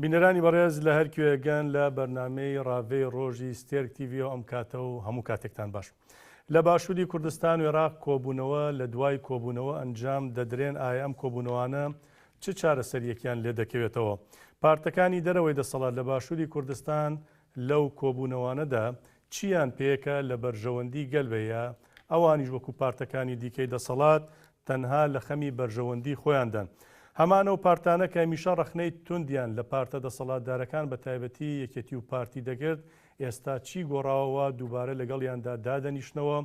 بینەرانی بەڕێز لە هەر کوێگەن لە بەرنامەی ڕاوێی ڕۆژی ستێرک تیڤ ئەم کاتە و هەموو کاتێکتان باش. لە باشووری کوردستان و عێراق کۆبوونەوە لە دوای کۆبوونەوە ئەنجام دەدرێن ئایا ئەم کۆبوونەوانە چ چارەسەریەکیان لێ دەکەوێتەوە. پارتەکانی دەرەوەی دەسەڵات لە باشووری کوردستان لەو کۆبوونەوانەدا چیان پێیەکە لە بەرژەوەندی گەلبەیە ئەوانیش وەکو پارتەکانی دیکەی دەسەڵات تەنها لە خەمی بەرژەوەندی خۆیاندان. هەمانە و پارتانە کە هەمیشە ڕەخنەی توندیان لە پارتە دەسەڵاتدارەکان بە تایبەتی یەکێتی و پارتی دەگرت ئێستا چی گۆڕاوەوە دووبارە لەگەڵیاندا دادەنیشتنەوە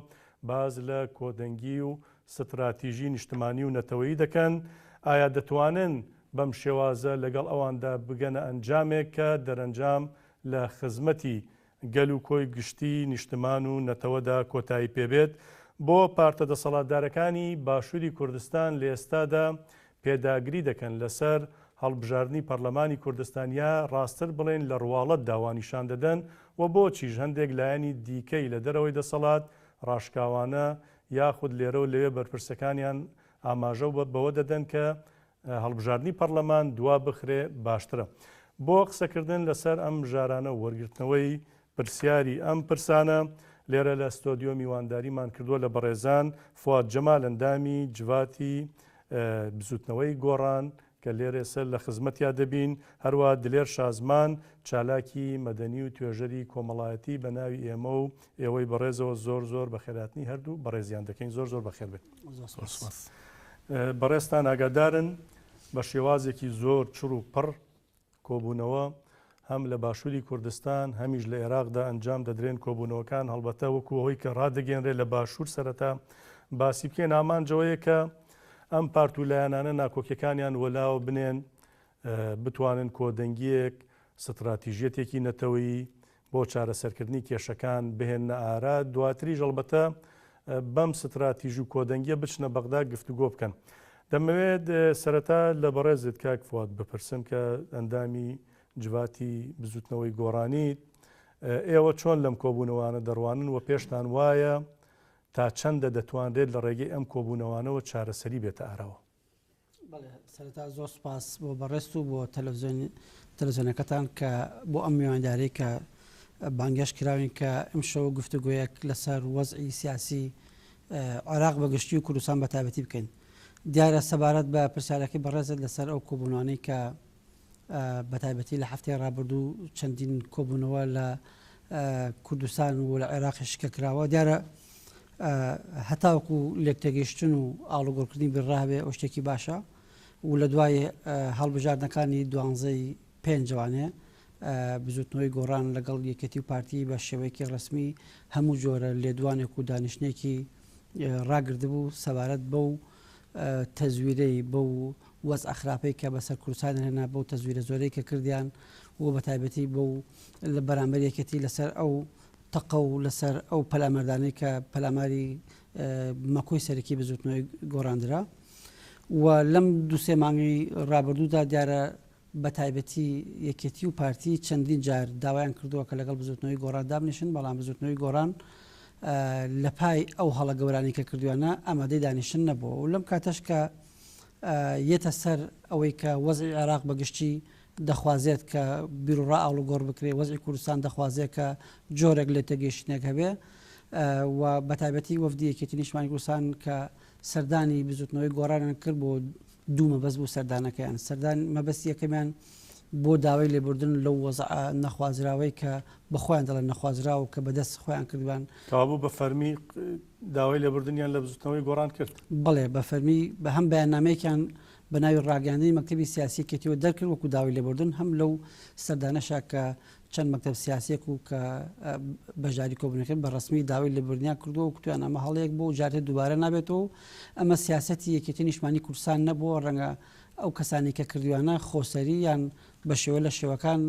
باز لە کۆدەنگی و ستراتیژی نیشتمانی و نەتەوەیی دەکەن. ئایا دەتوانن بەم شێوازە لەگەڵ ئەواندا بگەنە ئەنجامێک کە دەرەنجام لە خزمەتی گەل و کۆی گشتی نیشتمان و نەتەوەدا کۆتایی پێبێت. بۆ پارتە دەسەڵاتدارەکانی باشووری کوردستان لە ئێستادا پێداگری دەکەن لەسەر هەڵبژاردننی پەرلەمانی کوردستانیا ڕاستتر بڵێن لە ڕواڵەت داوانیشان دەدەن و بۆچیش هەندێک لایەنی دیکەی لە دەرەوەی دەسەڵات ڕاشکاوانە یاخود لێرە و لەوێ بەرپرسەکانیان ئاماژە و بەوە دەدەن کە هەڵبژاردننی پەرلەمان دوا بخرێ باشترە. بۆ قسەکردن لەسەر ئەم ژارانە وەرگرتنەوەی پرسیاری ئەم پرسانە لێرە لە ستۆدیۆ میوانداریمان کردووە لە بەڕێزان فواد جەمال ئەندامی جواتی بزوتنەوەی گۆڕان کە لێرە سەر لە خزمەتیا دەبین، هەروە دلێر شازمان چالاکی مەدەنی و توێژەری کۆمەڵایەتی بە ناوی ئێمە و ئێوەی بەڕێزەوە زۆر زۆر بەخێراتنی هەردوو بەڕێزیان دەکەین. زۆر زۆر بەخێر بێت. بەڕێستان ئاگادارن بە شێوازێکی زۆر چڕ و پڕ کۆبوونەوە هەم لە باشووری کوردستان هەمیش لە عێراقدا ئەنجام دەدرێن کۆبوونەوەکان هەڵبەتە وەکو ئەوەی کە ڕادەگەێنرێت لە باشوور سەرەتا باسی بکەین ئامانجەوەیە کە ئەم پارت و لایەنانە ناکۆکیەکانیان وەلاوە بنێن بتوانن کۆدەنگیەک ستراتیژیەتێکی نەتەوەیی بۆ چارەسەرکردنی کێشەکان بهێنە ئارا دواتریش هەڵبەتە بەم ستراتیژ و کۆدەنگیە بچنە بەغدا گفتوگۆ بکەن. دەمەوێت سەرەتا لە بەڕێزت کاک فواد بپرسم کە ئەندامی جواتی بزوتنەوەی گۆڕانیت ئێوە چۆن لەم کۆبوونەوانە دەڕوانن و پێشتان وایە تا چەندە دەتوانرێت لە ڕێگەی ئەم کۆبوونەوانەوە چارەسەری بێتە ئارەوە. سەرەتا زۆر سپاس بۆ بەڕێست و بۆ تەلەڤیزیۆنەکەتان کە بۆ ئەم میوانداری کە بانگێش کراوین کە ئەم شەو گفتوگویەک لەسەر وەزعی سیاسی عێراق بەگشتی و کوردستان بە تایبەتی بکەین. دیارە سەبارەت بە پرسیارەکەی بەڕێزت لەسەر ئەو کۆبوونەوانەی کە بە تایبەتی لە هەفتەی ڕابردوو چەندین کۆبوونەوە لە کوردستان و لە عێراقی شکەکراوە دیارە هەتاوەکو لێکتەگەیشتن و ئاڵوگۆڕکردنی بڕابێ ئەو شتێکی باشە و لە دوای هەڵبژاردنەکانی دوانزەی پێنجوانێ بزوتنەوەی گۆڕان لەگەڵ یەکێتی و پارتی بە شێوەیەکی ڕسمی هەموو جۆرە لێدوانێک و دانیشتێکی ڕاگردبوو سەبارەت بەو تەزویرەی بەو وەز ئەخراپەی کە بەسەر کوردستان هێنا بەو تەزویرە زۆرەی کە کردیان و بە تایبەتی بەو لە بەرامبەر یەکێتی لەسەر ئەو تەقە و لەسەر ئەو پەلامەردانەی کە پەلاماری مەکۆی سەرەکی بزوتنەوەی گۆڕاندرا و لەم دووسێ مانگی ڕابردوودا دیارە بە تایبەتی یەکێتی و پارتی چەندین جار داوایان کردووە کە لەگەڵ بزوتنەوەی گۆڕان دابنیشن بەڵام بزوتنەوەی گۆڕان لە پای ئەو هەڵە گەورانی کە کردوانە ئامادەی دانیشتن نەبووە و لەم کاتەش کە یەتە سەر ئەوەی کە وەزعی عێراق بەگشتی دەخوازێت کە بیرروڕا ئاڵوگۆڕ بکرێت وەزعی کوردستان دەخوازێت کە جۆرێک لێ تەگەیشتنێک هەبێ و بە تایبەتی وەفدی یەکێتی نیشتمانی کوردستان کە سەردانی بزوتنەوەی گۆڕانیان کرد بۆ دوو مەبەست بوو سەردانەکەیان سەردان مەبەستی یەکەمیان بۆ داوای لێبوردن لەو وەزع نەخوازراوەی کە بەخۆیان دەڵێن نەخوازراوە کە بەدەست خۆیان کردوان تەواو بە فەرمی داوای لێبوردنیان لە بزوتنەوەی گۆڕان کرد. بڵێ بە فەرمی بە هەم بەیاننامەیەکیان بە ناوی ڕاگەاندنی مەکتەبی سیاسی کێتیەوە دەرکرد وەکو داوای لێبوردن هەم لەو سەردانەشا کە چەند مەکتەب سیاسیەک و کە بەژاری کۆبوونەکەی بە ڕسمی داوای لێبوردنیان کردووە و کتویان ئەمە هەڵەیەک بۆ جارێ دووبارە نابێتەوە ئەمە سیاسەتی یەکێتی نیشتمانی کوردستان نەبووە ڕەنگە ئەو کەسانی کە کردوانە خۆسەری یان بە شێوە لە شێوەکان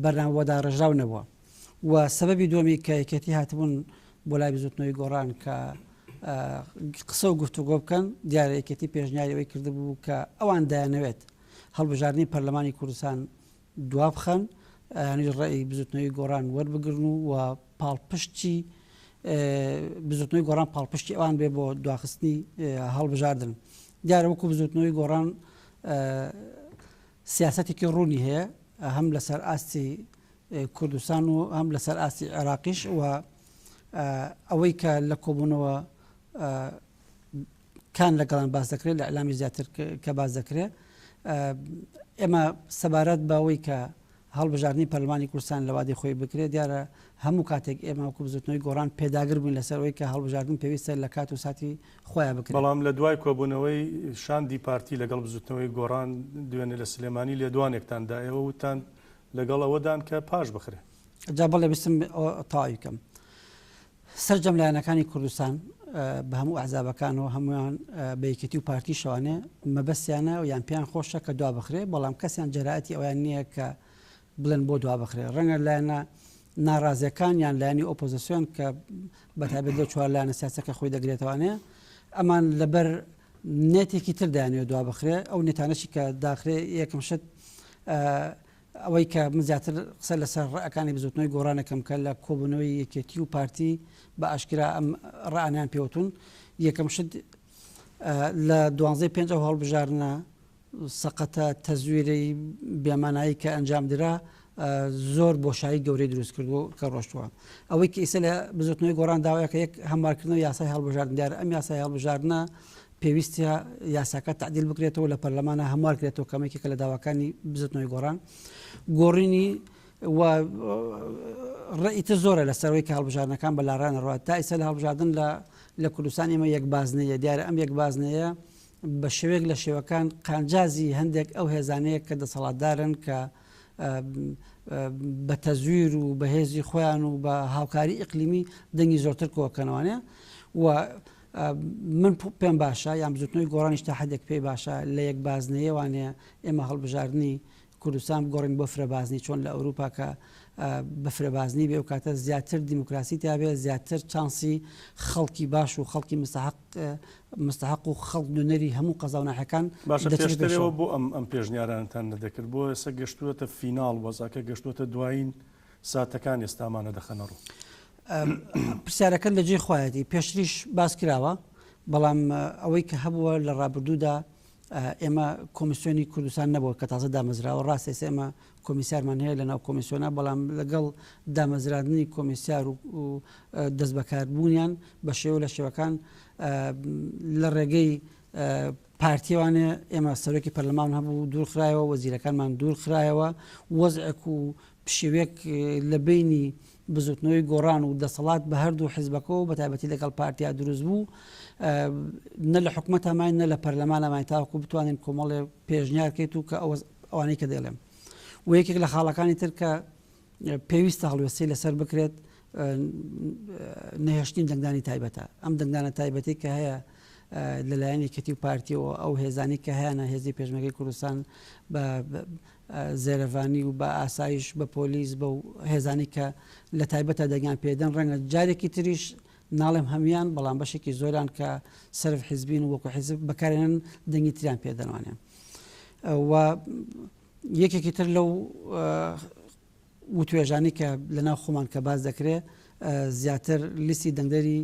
بەرنامەوەدا ڕژاو نەبووە و سەبەبی دووەمی کە یەکێتی هاتبوون بۆ لای بزوتنەوەی گۆڕان کە قسە و گفتوگۆ بکەن دیارە یەکێتی پێشنیاریەوەی کردبوو کە ئەوان دایانەوێت هەڵبژاردننی پەرلەمانی کوردستان دوا بخەن ینی ڕێی بزوتنەوەی گۆڕان وەربگرن و پاڵپشتی بزوتنەوەی گۆڕان پاڵپشتی ئەوان بێ بۆ دواخستنی هەڵبژاردن دیارە وەکو بزوتنەوەی گۆڕان سیاسەتێکی ڕوونی هەیە هەم لەسەر ئاستی کوردستان و هەم لەسەر ئاستی عێراقیش و ئەوەی کە لە کۆبوونەوە کان لەگەڵان باس دەکرێت لە ئەعلامی زیاتر کە باس دەکرێت ئێمە سەبارەت بەوەی کە هەڵبژاردننی پەرلەمانی کوردستان لە وادی خۆی بکرێت دیارە هەموو کاتێک ئێمە وەکو بزوتنەوەی گۆڕان پێداگر بووین لەسەرەوەی کە هەڵبژاردن پێویستە لە کات و ساتی خۆیان بکرێت. بەڵام لە دوای کۆبوونەوەی شاندی پارتی لەگەڵ بزوتنەوەی گۆڕان دوێنێ لە سلێمانی لێدوانێکتاندا ئێوە وتان لەگەڵ ئەوەدان کە پاش بخرێ. جا بەڵێ بستم تەواوی بکەم. سەرجەم لایەنەکانی کوردستان بە هەموو ئەحزابەکانەوە هەمویان بە یەکێتی و پارتی شەوانێ مەبەستیانە و یان پێیان خۆشە کە دوا بخرێ بەڵام کەسیان جەرائەتی ئەویان نییە کە بڵێن بۆ دوا بخرێ. ڕەنگە لایەنە ناڕازیەکان یان لایەنی ئۆپۆزیسیۆن کە بەتایبەت لەو چوار لایەنە سیاسەکە خۆی دەگرێتەوەنێ ئەمان لەبەر نێتێکی تر دایانوێت دوا بخرێ ئەو نێتانەشی کە داخرێ یەکەم شت ئەوەی کە من زیاتر قسە لەسەر ڕەکانی بزوتنەوەی گۆڕانەکەم کە لە کۆبوونەوەی یەکێتی و پارتی بە ئاشکرا ئەم ڕانیان پێوتون یەکەم شت لە 12 هەڵبژارنە سەقەتە تەزویرەی بێمانایی کە ئەنجام درا زۆر بۆشایی گەورەی دروست کردو کە ڕۆشتووە ئەوەی کە ئیسە لە بزوتنەوەی گۆڕان داوایە کە یەک هەموارکردنەوە یاسای هەڵبژاردن دیارە ئەم یاسای هەڵبژاردنە پێویستە یاساکە تعدیل بکرێتەوە لە پەرلەمانە هەموار کرێتەوە کەمێکێکە لە داواکانی بزوتنەوەی گۆڕان گۆڕینی و ڕێئیتر زۆرە لەسەرەوەی کە هەڵبژاردنەکان بە لاڕانە ڕات تا ئیسە لە هەڵبژاردن لە کوردستان ئێمە یەک بازنەیە دیارە ئەم یەک بازنەیە بە شێوەیەک لە شێوەکان قانجازی هەندێک ئەو هێزانەیە کە دەسەڵاتدارن کە بە تەزویر و بە هێزی خۆیان و بە هاوکاری ئیقلیمی دەنگی زۆرتر کۆکەنەوانێ و من پێم باشە یان بزوتنەوەی گۆڕانیش تا حدێک پێی باشە لە یەک بازنەیە وانێ ئێمە هەڵبژاردننی کوردستان بگۆڕین بۆ فرەبازنی چۆن لە ئەوروپا کە بە فرەبازنی بێ و کاتە زیاتر دیموکراسی تابێ زیاتر چانسی خەڵکی باش و خەڵکی مستحق و خەڵک نوێنەری هەموو قەزاوناحەکان باشە پێشترەوە بۆ ئەم پێشنیارانتان نەدەکرد بۆ ئێستا گەشتووەتە فیناڵ وەزاکە گەشتووەتە دوایین ساتەکان ئێستامانە دەخەنە ڕوو پرسیارەکە لە جێ خۆیەتی پێشتریش باس کراوە بەڵام ئەوەی کە هەبووە لە ڕابردوودا ئێمە کۆمیسیۆنی کوردستان نەبووە کە تازە دامەزراوە ڕاستێس ئێمە کۆمیسیارمان هەیە لەناو کۆمیسیۆنا بەڵام لەگەڵ دامەزراندنی کۆمیسیار و دەست بەکاربوونیان بە شێوە لە شێوەکان لە ڕێگەی پارتیوانێ ئێمە سەرۆکی پەرلەمان هەبوو دوورخرایەوە وەزیرەکانمان دوورخرایەوە وەزعێک و پشێوێک لە بینی بزوتنەوەی گۆڕان و دەسەڵات بە هەردوو حیزبەکەەوە بە تایبەتی لەگەڵ پارتیا دروست بوو نە لە حکوومەتەمای نە لە پەرلەمانەمای تاوەکو بتوانین کۆمەڵێ پێشنیارکەیت و کە ئەوانەی کە دەڵێم و یەکێک لە خاڵەکانی تر کە پێویستە هەڵوێستی لەسەر بکرێت نەهێشتنی دەنگدانی تایبەتە ئەم دەنگدانە تایبەتی کە هەیە لەلایەن یەکێتی و پارتیەوە ئەو هێزانی کە هەیەە هێزی پێشمەرگەی کوردستان بە زێرەڤانی و بە ئاسایش بە پۆلیس بە هێزانی کە لە تایبەتە دەنگیان پێدەن ڕەنگە جارێکی تریش ناڵێم هەمیان بەڵام بەشێکی زۆران کە سەرف حیزبین و وەکو حیزب بەکارێنن دەنگی تریان پێدەنوانێ و یەکێکی تر لەو وتوێژانی کە لەناو خۆمان کە باز دەکرێت زیاتر لیستی دەنگدەری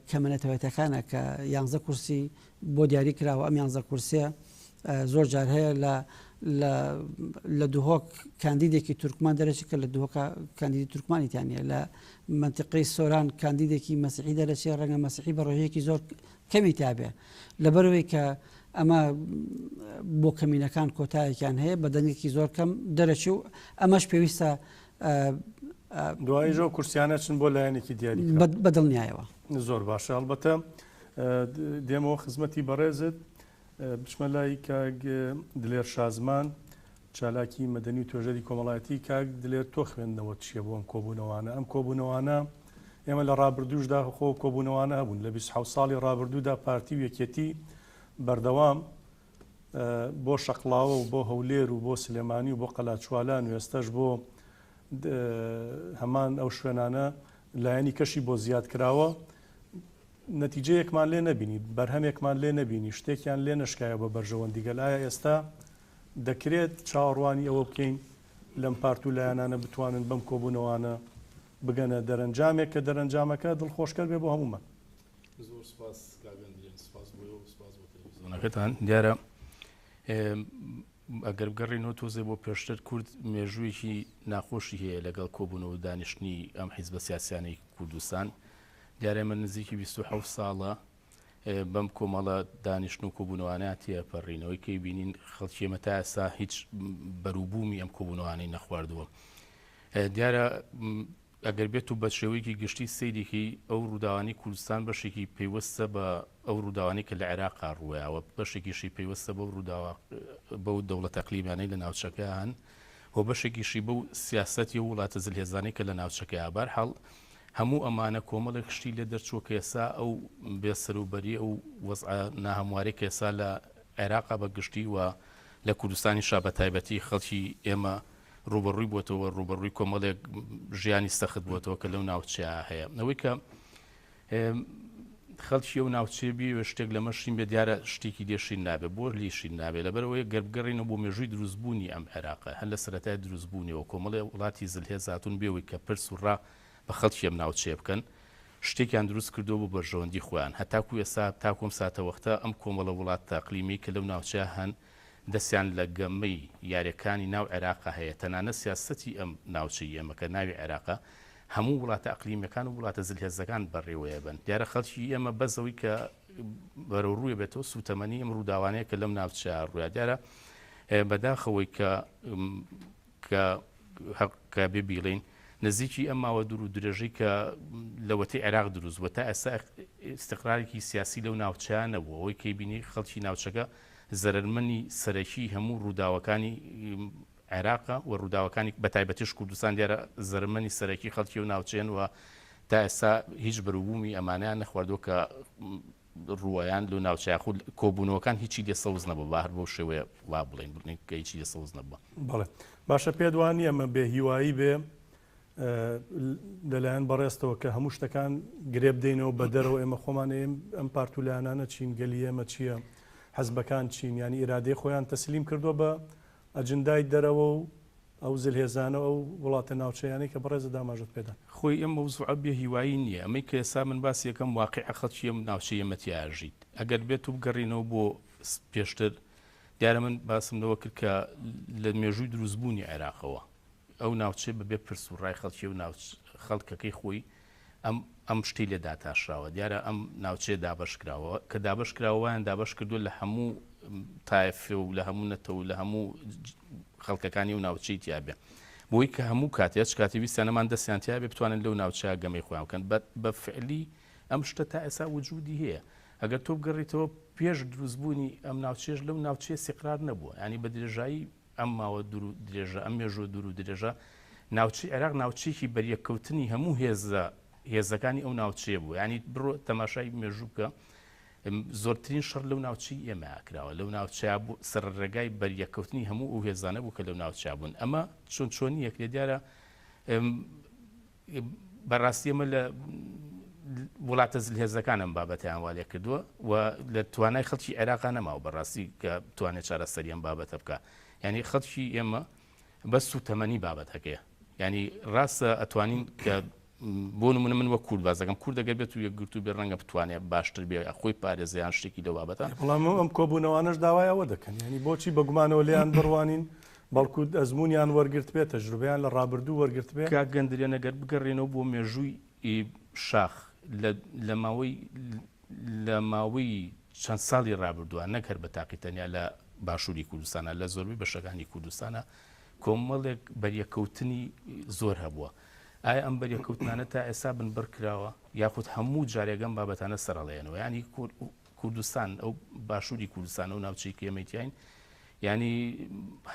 کەمەنەتەوەیەتەکانە کە 11 کورسی بۆ دیاری کراوە ئەم 11 کورسیە زۆر جار هەیە لە دوهۆک کاندیدێکی تورکمان دەرەچێت کە لە دوهۆکە کاندیدی تورکمانیتیانە لە منتیقەی سۆران کاندیدێکی مەسیحی دەرەچێت ڕەنگە مەسیحی بە ڕۆژەیەکی زۆر کەمی تابێ لەبەرەوەی کە ئەمە بۆ کەمینەکان کۆتایەکیان هەیە بە دەنگێکی زۆر کەم دەرەچێت و ئەمەش پێویستە دوای ژۆ کورسیانە چن بۆ لایەنێکی دیاری بەدڵنیایەوە زۆر باشە هەڵبەتە دێمەوە خزمەتی بەڕێزت بچمە لای کاک دلێر شازمان چالاکی مەدەنی و توێژەری کۆمەڵایەتی کاک دلێر تۆ خوێندنەوە چیە بۆ ئەم کۆبوونەوانە ئەم کۆبوونەوانە ئێمە لە ڕابردووشدا خۆ کۆبوونەوانە هەبوون لە 26 ساڵی ڕابردوودا پارتی و یەکێتی بەردەوام بۆ شەقڵاوە و بۆ هەولێر و بۆ سلێمانی و بۆ قەلاچوالان و ئێستاش بۆ هەمان ئەو شوێنانە لایەنی کەشی بۆ زیاد کراوە نەتیجەیەکمان لێ نەبینی بەرهەمێکمان لێ نەبینی شتێکیان لێ نشکایە بە بەرژەوەندیگە لایە ئێستا دەکرێت چاوەڕوانی ئەوە بکەین لەم پارت و لایەنانە بتوانن بەم کۆبوونەوانە بگەنە دەرەنجامێک کە دەرەنجامەکە دڵخۆشکەر بێ بۆ هەمومان. زۆر سپاس کاگەندێن سپاس بۆ سپاس بۆ تەلەڤیزیۆنەکەتان دیارە ئەگەر بگەڕێنەوە تۆزێ بۆ پێشتر کورد مێژوویەکی ناخۆشی هەیە لەگەڵ کۆبوونەوە دانیشتنی ئەم حیزبە سیاسیانەی کوردستان. دیارە من نزیکی 27 ساڵە بەم کۆمەڵە دانیشتن و کۆبوونەوانە تێپەڕینەوەی کەی بینین خەڵکی ئێمە تا ئێستا هیچ بەرووبوومی ئەم کۆبوونەوانەی نەخواردووە. دیارە ئەگەر بێت و بە شێوەیەکی گشتی سەیرێکی ئەو ڕووداوانی کوردستان بەشێکی پێیوەستە بە ئەو ڕووداوانی کە لە عێراقا ڕوویاوە، بەشێکیشی پێیوەستە بەو دەوڵەتە ئەقلیمانەی لە ناوچەکە هەن و بەشێکیشی بەو سیاسەتی و وڵاتە زلهێزانەی کە لە ناوچەکەیە. بەرحاڵ هەموو ئەمانە کۆمەڵێک شتی لێ دەرچووە کە ئێستا ئەو بێسەروبەری ئەو وەزعە ناهەموارەی کە ئێستا لە عێراقا بە گشتی و لە کوردستانیشا بە تایبەتی خەڵکی ئێمە ڕوبەڕووی بووەتەوە، ڕوبەڕووی کۆمەڵێک ژیانی سەخت بووەتەوە کە لەو ناوچەیە هەیە. ئەوەی کە خەڵکی ئەو ناوچێ بی شتێک لە مەشین بێ دیارە شتێکی لێشین نابێت، بۆ لیشین نابێت، لەبەرەوەی گەربگەڕینەوە بۆ مێژووی دروستبوونی ئەم عێراقە هەر لە سەرەتای دروستبوونیەوە کۆمەڵی وڵاتی زلهێز هاتوون بێەوەی کە پرس و ڕا بە خەڵکی ئەم ناوچێ بکەن، شتێکیان دروست کردو بۆ بەرژەوەندی خۆیان. هەتاکو ئێستا تاکۆم ساتەوەختە ئەم کۆمەڵە وڵات تاقلیمی کە لەو ناوچەیە هەن دەستیان لە گەمەی یاریەکانی ناو عێراقا هەیە. تەنانە سیاسەتی ئەم ناوچەی ئێمە کە ناوی عێراقا هەموو وڵاتە ئەقلیمیەکان و وڵاتە زلهێزەکان بەڕێوەیە بن. دیارە خەڵکی ئێمە بەزەوەی کە بەرەو ڕوویە بێتەوە سوتەمەنی ئەم ڕووداوانەیە کە لەم ناوچەیە ڕوویە. دیارە بەداخەوەی کە بێبیڵین نزیکی ئەم ماوە دوور و درێژەی کە لەوەتەی عێراق دروستوە تا ئێستا استقرارێکی سیاسی لەو ناوچەیە نەبووە. ئەوەی کەی بینی خەڵکی ناوچەکە زەرمەنی سەرەکی هەموو ڕووداوەکانی عێراقا و ڕووداوەکانی بەتایبەتیش کوردستان دیارە زەرمەنی سەرەکی خەڵکی و ناوچێن و تا ئێستا هیچ بەرووبوومی ئەمانیان نەخواردووە کە ڕووەیان لەو ناوچەیە خود کۆبوونەوەکان هیچی لێسەوز نەبوو، با هەر بەو شێوەیە وا بڵێن کە هیچی لێسەوز نەبووە. بەڵێ باشە پێدوانی ئەمە بێ هیوایی بێ لەلایەن بەڕێستەوە کە هەموو شتەکان گرێ بدەینەوە بە دەرەوە ئێمە خۆمان ئەم پارتولایانانە چین گەلی ئێمە چییە حەزبەکان چین ینی ئیرادەی خۆیان تەسلیم کردووە بە ئەجندای دەرەوە و ئەو زلهێزانە ئەو وڵاتە ناوچەیانی کە بەڕێزە داماژت پێدا خۆی ئەم مەوزوعە بێ هیوایی نییە. ئەمەی کە ئێستا من باسی یەکەم واقعە خەڵکی ئەم ناوچەی ئێمەتیاژیت ئەگەر بێت و بگەڕینەوە بۆ پێشتر دیارە من باسم لەوە کرد کە لە مێژووی دروستبوونی عێراقەوە ئەو ناوچێ بەبێ پرس و ڕای خەڵکی و خەڵکەکەی خۆی ئەم شتی لێ داتاشراوە. دیارە ئەم ناوچێ دابەش کراوە کە دابەش کراوەیان دابەش کردو لە هەموو تایفێ و لە هەموو نەتەوە لە هەموو خەڵکەکانی و ناوچەی تیابێ بۆی کە هەموو کاتێک کاتی ویستیانەمان دەستیان تیابێ بتوانن لەو ناوچە گەمەی خۆیان بکەن. بە فعلی ئەم شتە تا ئێستا وجودی هەیە. ئەگەر تۆ بگەڕیتەوە پێش دروستبوونی ئەم ناوچێش لەو ناوچێ سیقرار نەبووە، ینی بە درێژایی ئەم ماوە دوور و درێژە ئەم مێژووە دوور و درێژە ناوچی عێراق ناوچێکی بەریەکەوتنی هەموو هێزەکانی ئەو ناوچێ بوو. ینی بڕۆ تەماشای مێژوو بکە زۆرترین شەڕ لەو ناوچی ئێمە کراوە لەو ناوچەیە بوو سەرڕێگای بەریەکەوتنی هەموو ئەو هێزانە بوو کە لەو ناوچە بوون. ئەمە چۆنیەک لێ دیارە بەڕاستی ئەمە لە وڵاتە زلهێزەکانم بابەتیان وا لێ کردووە و لە توانای خەڵکی عێراقا نەماوە بەڕاستی کە توانێت چارەسەری ئەم بابەتە بکە. ینی خەڵکی ئێمە بەس و تەمەنی بابەتەکەیە. ینی ڕاستە ئەتوانین کە بۆ نمونە من وە کورد بازەکەم کورد دەگەر بێت و یەکگرتو بێ ڕەنگە بتوانێت باشتر بێ خۆی پارێزیان شتێکی لەو بابەتە. بەڵام ئەم کۆبوونەوانش داوای ئەوە دەکەن ینی بۆچی بە گومانەوە لێیان بڕوانین بەڵکو ئەزممویان وەرگرت بێت تەجروبیان لە ڕابردوو وەرگرت بێت. کا گەندرێ نەگەر بگەڕێنەوە بۆ مێژووی شاخ لە ماوەی چەند ساڵی ڕابردووە نەکرد بە تاقیتەنیا لە باشووری کوردستانە لە زۆربەی بەشەکانی کوردستانە کۆمەڵێک بەریەکەوتنی زۆر هەبووە. ئایا ئەم بەریەکەوتنانە تا ئێستا بنبەر کراوە یاخود هەموو جارێگەم بابەتانە سەرەڵێنەوە ینی کوردستان ئەو باشووری کوردستان و ناوچەی کێمەتیین ینی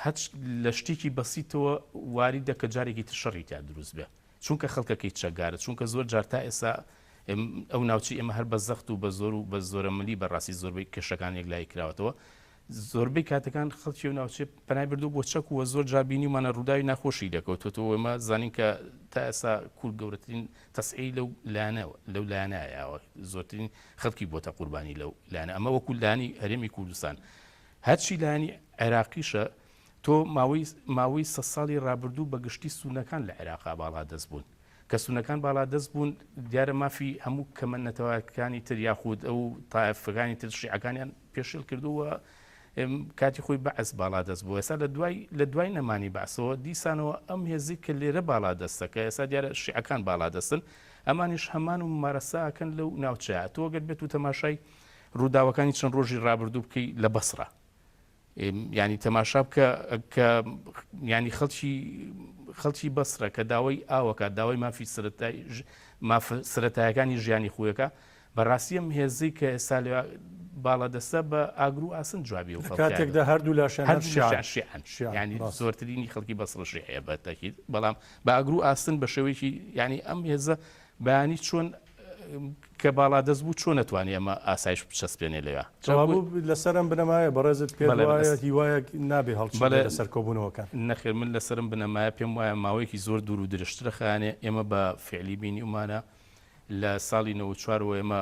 هەچ لە شتێکی بەسیتەوە واری دەکە جارێکی شەڕی تا دروست بێ چونکە خەڵکەکەی چەگارە چونکە زۆر جار تا ئێستا ئەو ناوچی ئێمە هەر بە زەخت و بە زۆر و بە زۆرەمەلی بەڕاستی زۆربەی کێشەکان یەکلای کراوەتەوە. زۆربەی کاتەکان خەڵکی و ناوچێ پەنای بردو بۆ چەک وە زۆر جابینیمانە ڕووداوی ناخۆشی دەکەوتەوە ئێمە زانین کە تا ئێستا کورد گەورەترین تەسعی لەو لایەنایەوە زۆرترین خەڵکی بۆتە قوربانی لەو لایەنە ئەمە وەکو لایەنی هەرێمی کوردستان هەرچی لایەنی عێراقیشە تۆ ماوەی 100 ساڵی ڕابردوو بەگشتی سونەکان لە عێراقا باڵا دەست بوون کە سونەکان باڵا دەست بوون دیارە مافی هەموو کەمە نەتەوەکانی تر یاخود ئەو تایفەکانی تر شیعەکانیان پێشێل کردووە کاتی خۆی بەعس باڵا دەست بوو ئێستا لە دوای نەمانی بەعسەوە دیسانەوە ئەم هێزی کە لێرە باڵا دەستەکە ئێستا دیارە شیعەکان باڵا دەستن ئەمانیش هەمان و مارەساکەن لەو ناوچەیە تۆ گەر بێت و تەماشای ڕووداوەکانی چەند ڕۆژی ڕابردوو بکەی لە بەسڕە ینی تەماشا بکە کە ینی خەڵکی بەسرە کە داوای ئاوەکە داوای مافی سەرەتایەکانی ژیانی خۆیەکە بەڕاستی ئەم هێزی کە ئێستا لێ باڵا دەستە بە ئاگرو ئاسن جوابی و کاتێکدا هەردوو لاشیان ینی زۆرترینی خەڵکی بەسڕ شیعە بە تەکید بەڵام بە ئاگرو ئاسن بە شێوەیەکی ینی ئەم هێزە بەیانی چۆن کە باڵا دەست بوو چۆن نەتوانێت ئەمە ئاسایش بچەسپێنێ لێوە لەسەرم بنەمایە بەڕێزت پێ وایە هیوایە نابێ هەڵچ لەسەر کۆبوونەوەکان نەخێر من لەسرم بنەمایە پێم وایە ماوەیەکی زۆر دوور و درشترە خانێ ئێمە بە فعلی بینی ومانە لە ساڵی 94 ئێمە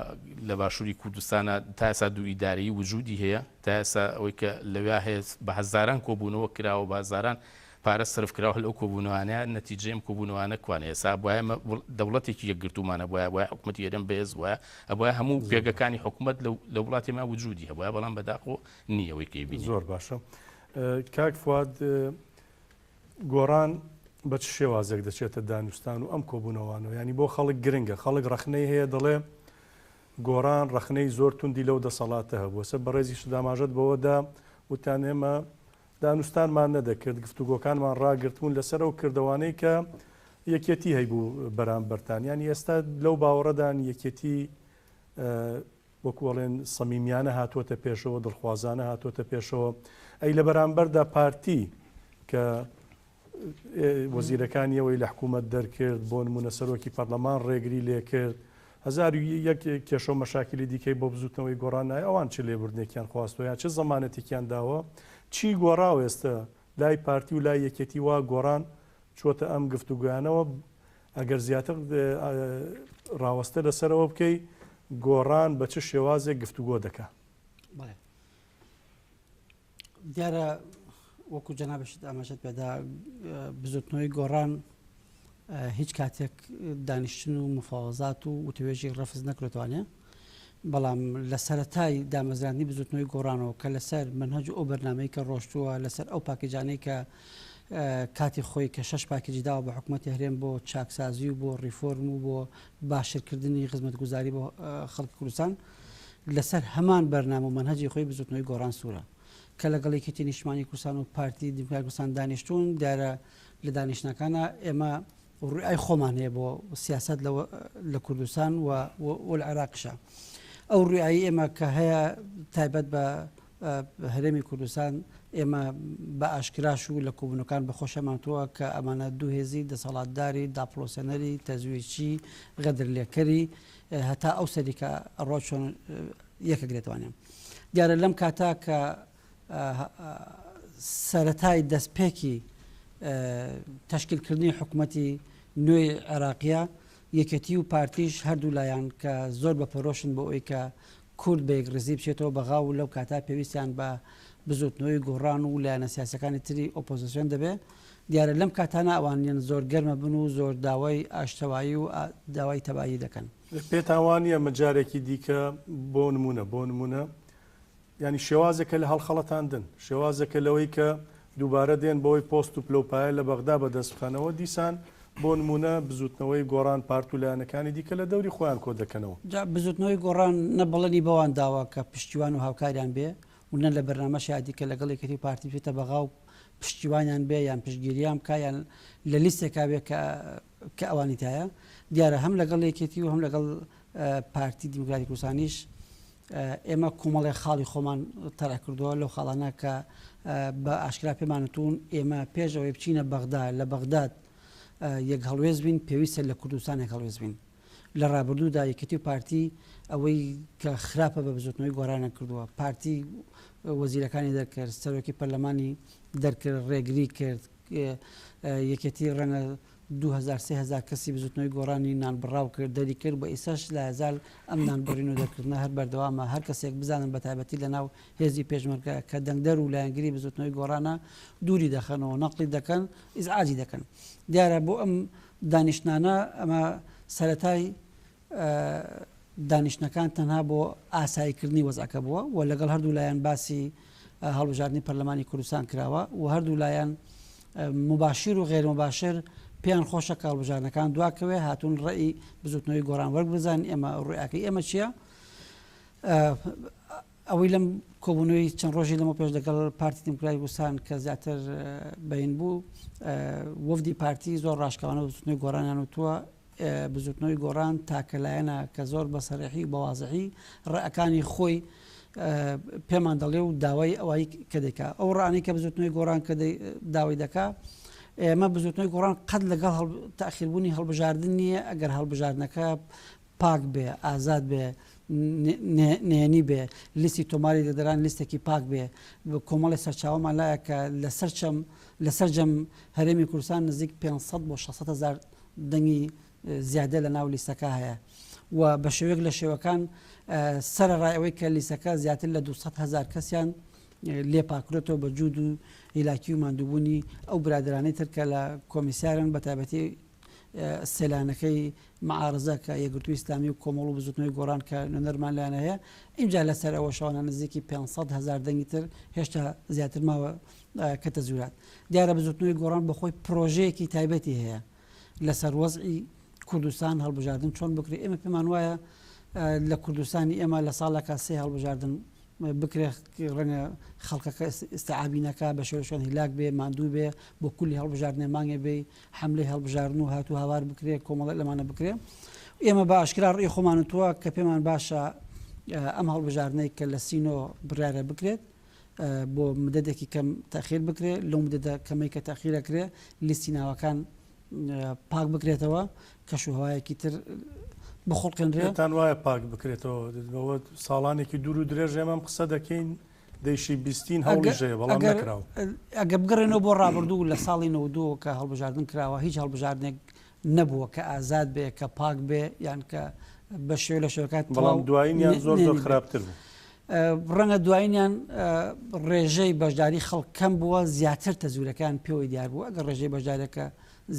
لە باشووری کوردستانە تا ئێستا دوو ئیدارەیی وجودی هەیە تا ئێستا ئەوەی کە لەوێ هەیە بە هەزاران کۆبوونەوە کراوە بازاران پارە سرف کراوە لەو کۆبوونەوانەیە نەتیجەم کۆبوونەوانە کوانێ ئێستا بۆیە دەوڵەتێکی یەکگرتومانە بۆیە حکوومەتی هێرم بەهێز وایە ئەبە هەموو پێگەکانی حکوومەت لە وڵاتی ما وجودی هەبە بەڵام بەداخۆ نییەوەی کەیبینی زۆر باشە کاک فواد گۆڕان بە چ شێوازێک دەچێتە دانوستان و ئەم کۆبوونەوانەوە ینی بۆ خەڵک گرنگە خەڵک ڕخنەی هەیە دەڵێ گۆڕان ڕخنەی زۆر توندی لەو دەسەڵاتە هەبووە سە بەڕێزی شداماژەت بەوەدا وتان ئێمە دانوستانمان نەدەکرد گفتوگۆکانمان ڕاگرتبوون لەسەر ئەو کردوانەی کە یەکێتی هەیبوو بەرامبەرتان ینی ئێستا لەو باوەڕەدان یەکێتی وەکوڵێن سەمیمیانە هاتووەتە پێشەوە دڵخوازانە هاتووەتە پێشەوە ئەی لە بەرامبەردا پارتی کە وەزیرەکانیەوەی لە حکوومەت دەرکرد بۆ نمونە سەرۆکی پەرلەمان ڕێگری لێکرد 1001 کێشە و مەشاکلی دیکەی بۆ بزوتنەوەی گۆڕانای ئەوان چ لێبوردنێکیان خواستۆیان چه زەمانەتێکیان داوە چی گۆڕاوە ئێستا لای پارتی و لای یەکێتی وا گۆڕان چۆتە ئەم گفتوگویانەوە ئەگەر زیاتر ڕاوەستە لەسەرەوە بکەی گۆڕان بە چ شێوازێک گفتوگۆ دەکا دیارە وەکو جەنابشت ئاماژەت پێدا بزوتنەوەی گۆڕان هیچ کاتێک دانیشتن و مفاوەزات و وتوێژی ڕەفز نەکرێتوانێ بەڵام لە سەرەتای دامەزراندنی بزوتنەوەی گۆڕانەوە کە لەسەر منهەج ئەو بەرنامەی کە ڕۆشتووە لەسەر ئەو پاکیجانەی کە کاتی خۆی کە 6 پاکیجی داوە بە حکوومەتی هەرێم بۆ چاکسازی و بۆ ڕیفۆرم و بۆ باشترکردنی خزمەتگوزاری بۆ خەڵکی کوردستان لەسەر هەمان بەرنامە و منهەجی خۆی بزوتنەوەی گۆڕان سوورە کە لەگەڵێکێتی نیشتمانی کوردستان و پارتی دیموکراتی کوردستان دانیشتوون دیارە لە دانیشتنەکانە ئێمە ڕوئای خۆمان هەیە بۆ سیاست لە کوردستان و لە عێراقشە ئەو ڕوئایی ئێمە کە هەیە تایبەت بە هەرێمی کوردستان ئێمە بە ئاشکراش و لە کۆبوونەکان بەخۆشەمانتووە کە ئەمانە دوو هێزی دەسەڵاتداری داپلۆسەنەری تەزویرچی غەدرلێکەری هەتا ئەو سەری کە ڕۆ چۆن یەکەگرێتوانێن دیارە لەم کاتا کە سەرەتای دەستپێکی تەشکیلکردنی حکوومەتی نوێی عێراقیە یەکێتی و پارتیش هەردوو لایەن کە زۆر بەپەرۆشن بۆ ئەوی کە کورد بە یەکڕزی بچێتەوە بەغاو و لەو کاتا پێویستیان بە بزوتنەوەی گۆڕان و لایەنە سیاسەکانی تری ئۆپۆزیسیۆن دەبێت دیارە لەم کاتانە ئەوانیان زۆر گەرمە بن و زۆر داوای ئاشتەوایی و داوای تەبایی دەکەن پێتاوانە مەجارێکی دیکە بۆ نمونە ینی شێوازێکە لە هەڵخەڵەتاندن شێوازەکە لەوەی کە دووبارە دێن بۆی پۆست و پلۆپایە لە بەغدا بەدەستخانەوە دیسان بۆ نمونە بزوتنەوەی گۆڕان پارت و لایەنەکانی دیکە لە دەوری خۆیان کۆ دەکەنەوە بزوتنەوەی گۆڕان نەبڵنی بەوان داوا کە پشتیوان و هاوکاریان بێ و نە لە بەرنامەشی دیکە لەگەڵ یەکێتی پارتی بێتە بەغا و پشتیوانیان بێ یان پشتگیریان بکیان لە لیستێکا بێ کە ئەوانی تایە دیارە هەم لەگەڵ یەکێتی و هەم لەگەڵ پارتی دیموکراتی کوردستانیش ئێمە کۆمەڵی خاڵی خۆمان تەرە کردووە لەو خاڵانە کە بە ئاشکرا پێمانتون ئێمە پێشەوەی بچینە بەغدا لە بەغداد یەک هەڵوێز بین پێویستە لە کوردستانێک هەڵوێز بین لە ڕابردوودا یەکێتی و پارتی ئەوەی کە خراپە بە بزوتنەوەی گۆڕانە کردووە پارتی وەزیرەکانی دەرکرد سەرۆکی پەرلەمانی دەرکرد ڕێگری کرد یەکێتی ڕەنگە 2000 کەسی بزوتنەوەی گۆڕانی نانبڕاو کرد دەری کرد بە ئیساش لە هەزار ئەم نانبڕین و دەرکردنە هەر بەردەوامە هەر کەسێک بزانن بە تایبەتی لە ناو هێزی پێشمەرگە کە دەنگدەر و لایەنگری بزوتنەوەی گۆڕانە دووری دەخەنەوە نەقلی دەکەن ئیزعاجی دەکەن دیارە بۆ ئەم دانیشتانە ئەمە سەرەتای دانیشتەکان تەنها بۆ ئاساییکردنی وەزعەکە بووە و لەگەڵ هەردوو لایەن باسی هەڵبژاردننی پەرلەمانی کوردستان کراوە و هەردوو لایەن مباشر و غێر مباشر پێیان خۆشە کە هەڵبژاردنەکان دواکەوێ هاتوون ڕێی بزوتنەوەی گۆران وەربزان ئێمە ڕویاکەی ئێمە چییە؟ ئەوەی لەم کۆبوونەوەی چەند ڕۆژی لەمە پێش لەگەڵ پارتی دیموکراتی کوردستان کە زیاتر بەین بوو وەفدی پارتی زۆر ڕاشکاوانە بزوتنەوەی گۆرانیان وتووە بزوتنەوەی گۆران تاکەلایەنە کە زۆر بەسەرەحی بەوازحی ڕێەکانی خۆی پێمان دەڵێ و داوای ئەوەی کە دەکا ئەو ڕانی کە بزوتنەوەی گۆران کە داوای دەکا ئێمە بزوتنەوەی گۆران قەت لەگەڵ تاخیربوونی هەڵبژاردن نییە ئەگەر هەڵبژاردنەکە پاک بێ ئازاد بێ نێنی بێ لیستی تۆماری دەدەران لیستێکی پاک بێ کۆمەڵی سەرچاوەمان لایە کە لەسەر جەم هەرێمی کوردستان نزیک 500 بۆ 600 هزار دەنگی زیادە لە ناو لیستەکە هەیە و بە شێوەیەک لە شێوەکان سەرڕای ئەوەی کە لیستەکە زیاتر لە 200 هزار کەسیان لێپاکرێتەوە بە جوود و هیلاکی و ماندووبوونی ئەو برادرانەی ترکە لە کۆمیسیارن بە تایبەتی سێلانەکەی معارزە کە یەکگرتووی ئیسلامی و کۆمەڵ و بزوتنەوەی گۆران کە نوێنەرمان لایەنە هەیە اینجا لەسەر ئەوە شەوانە نزیکی 500 هزار دەنگی تر هێشتا زیاتر ماوە کە تەزویرات دیارە بزوتنەوەی گۆران بەخۆی پرۆژەیەکی تایبەتی هەیە لەسەر وەزعی کوردستان هەڵبژاردن چۆن بکرێ ئێمە پێمان وایە لە کوردستانی ئێمە لە ساڵێکە سێ هەڵبژاردن بکرێ ڕەنگە خەڵکەکە ئستعابینەکە بە شێوەیەک هیلاک بێ ماندوو بێ بۆ کولی هەڵبژاردنێ مانگێ بێ حملەی هەڵبژاردن و هاتوو هاوار بکرێ کۆمەڵێک لەمانە بکرێ ئێمە بە ئاشکرا ڕێی خۆمانتووە کە پێمان باشە ئەم هەڵبژاردنەی کە لە سینۆ بڕیارە بکرێت بۆ مدەدێکی کەم تاخیر بکرێ لەو مدەدا کەمەی کە تاخیرەکرێ لیستی ناوەکان پاک بکرێتەوە کەشوهوایەکی تر بخۆڵکەندرێتان وایە پاک بکرێتەوە ساڵانێکی دوور و درێژ ئێمەم قسە دەکەین دەیشی بیستین هەوڵیژەیە بەڵام نەکراوە ئەگە بگەڕێنەوە بۆ ڕابردوو لە ساڵی 92 کە هەڵبژاردن کراوە هیچ هەڵبژاردنێک نەبووە کە ئازاد بێ کە پاک بێ یان کە بە شێو لە شێوەکات بەڵام دوایینیان زۆر خراپتر بوو ڕەنگە دوایینیان ڕێژەی بەشداری خەڵک کەم بووە زیاتر تەزویرەکان پێوەی دیار بوو ئەگەر ڕێژەی بەشدارەکە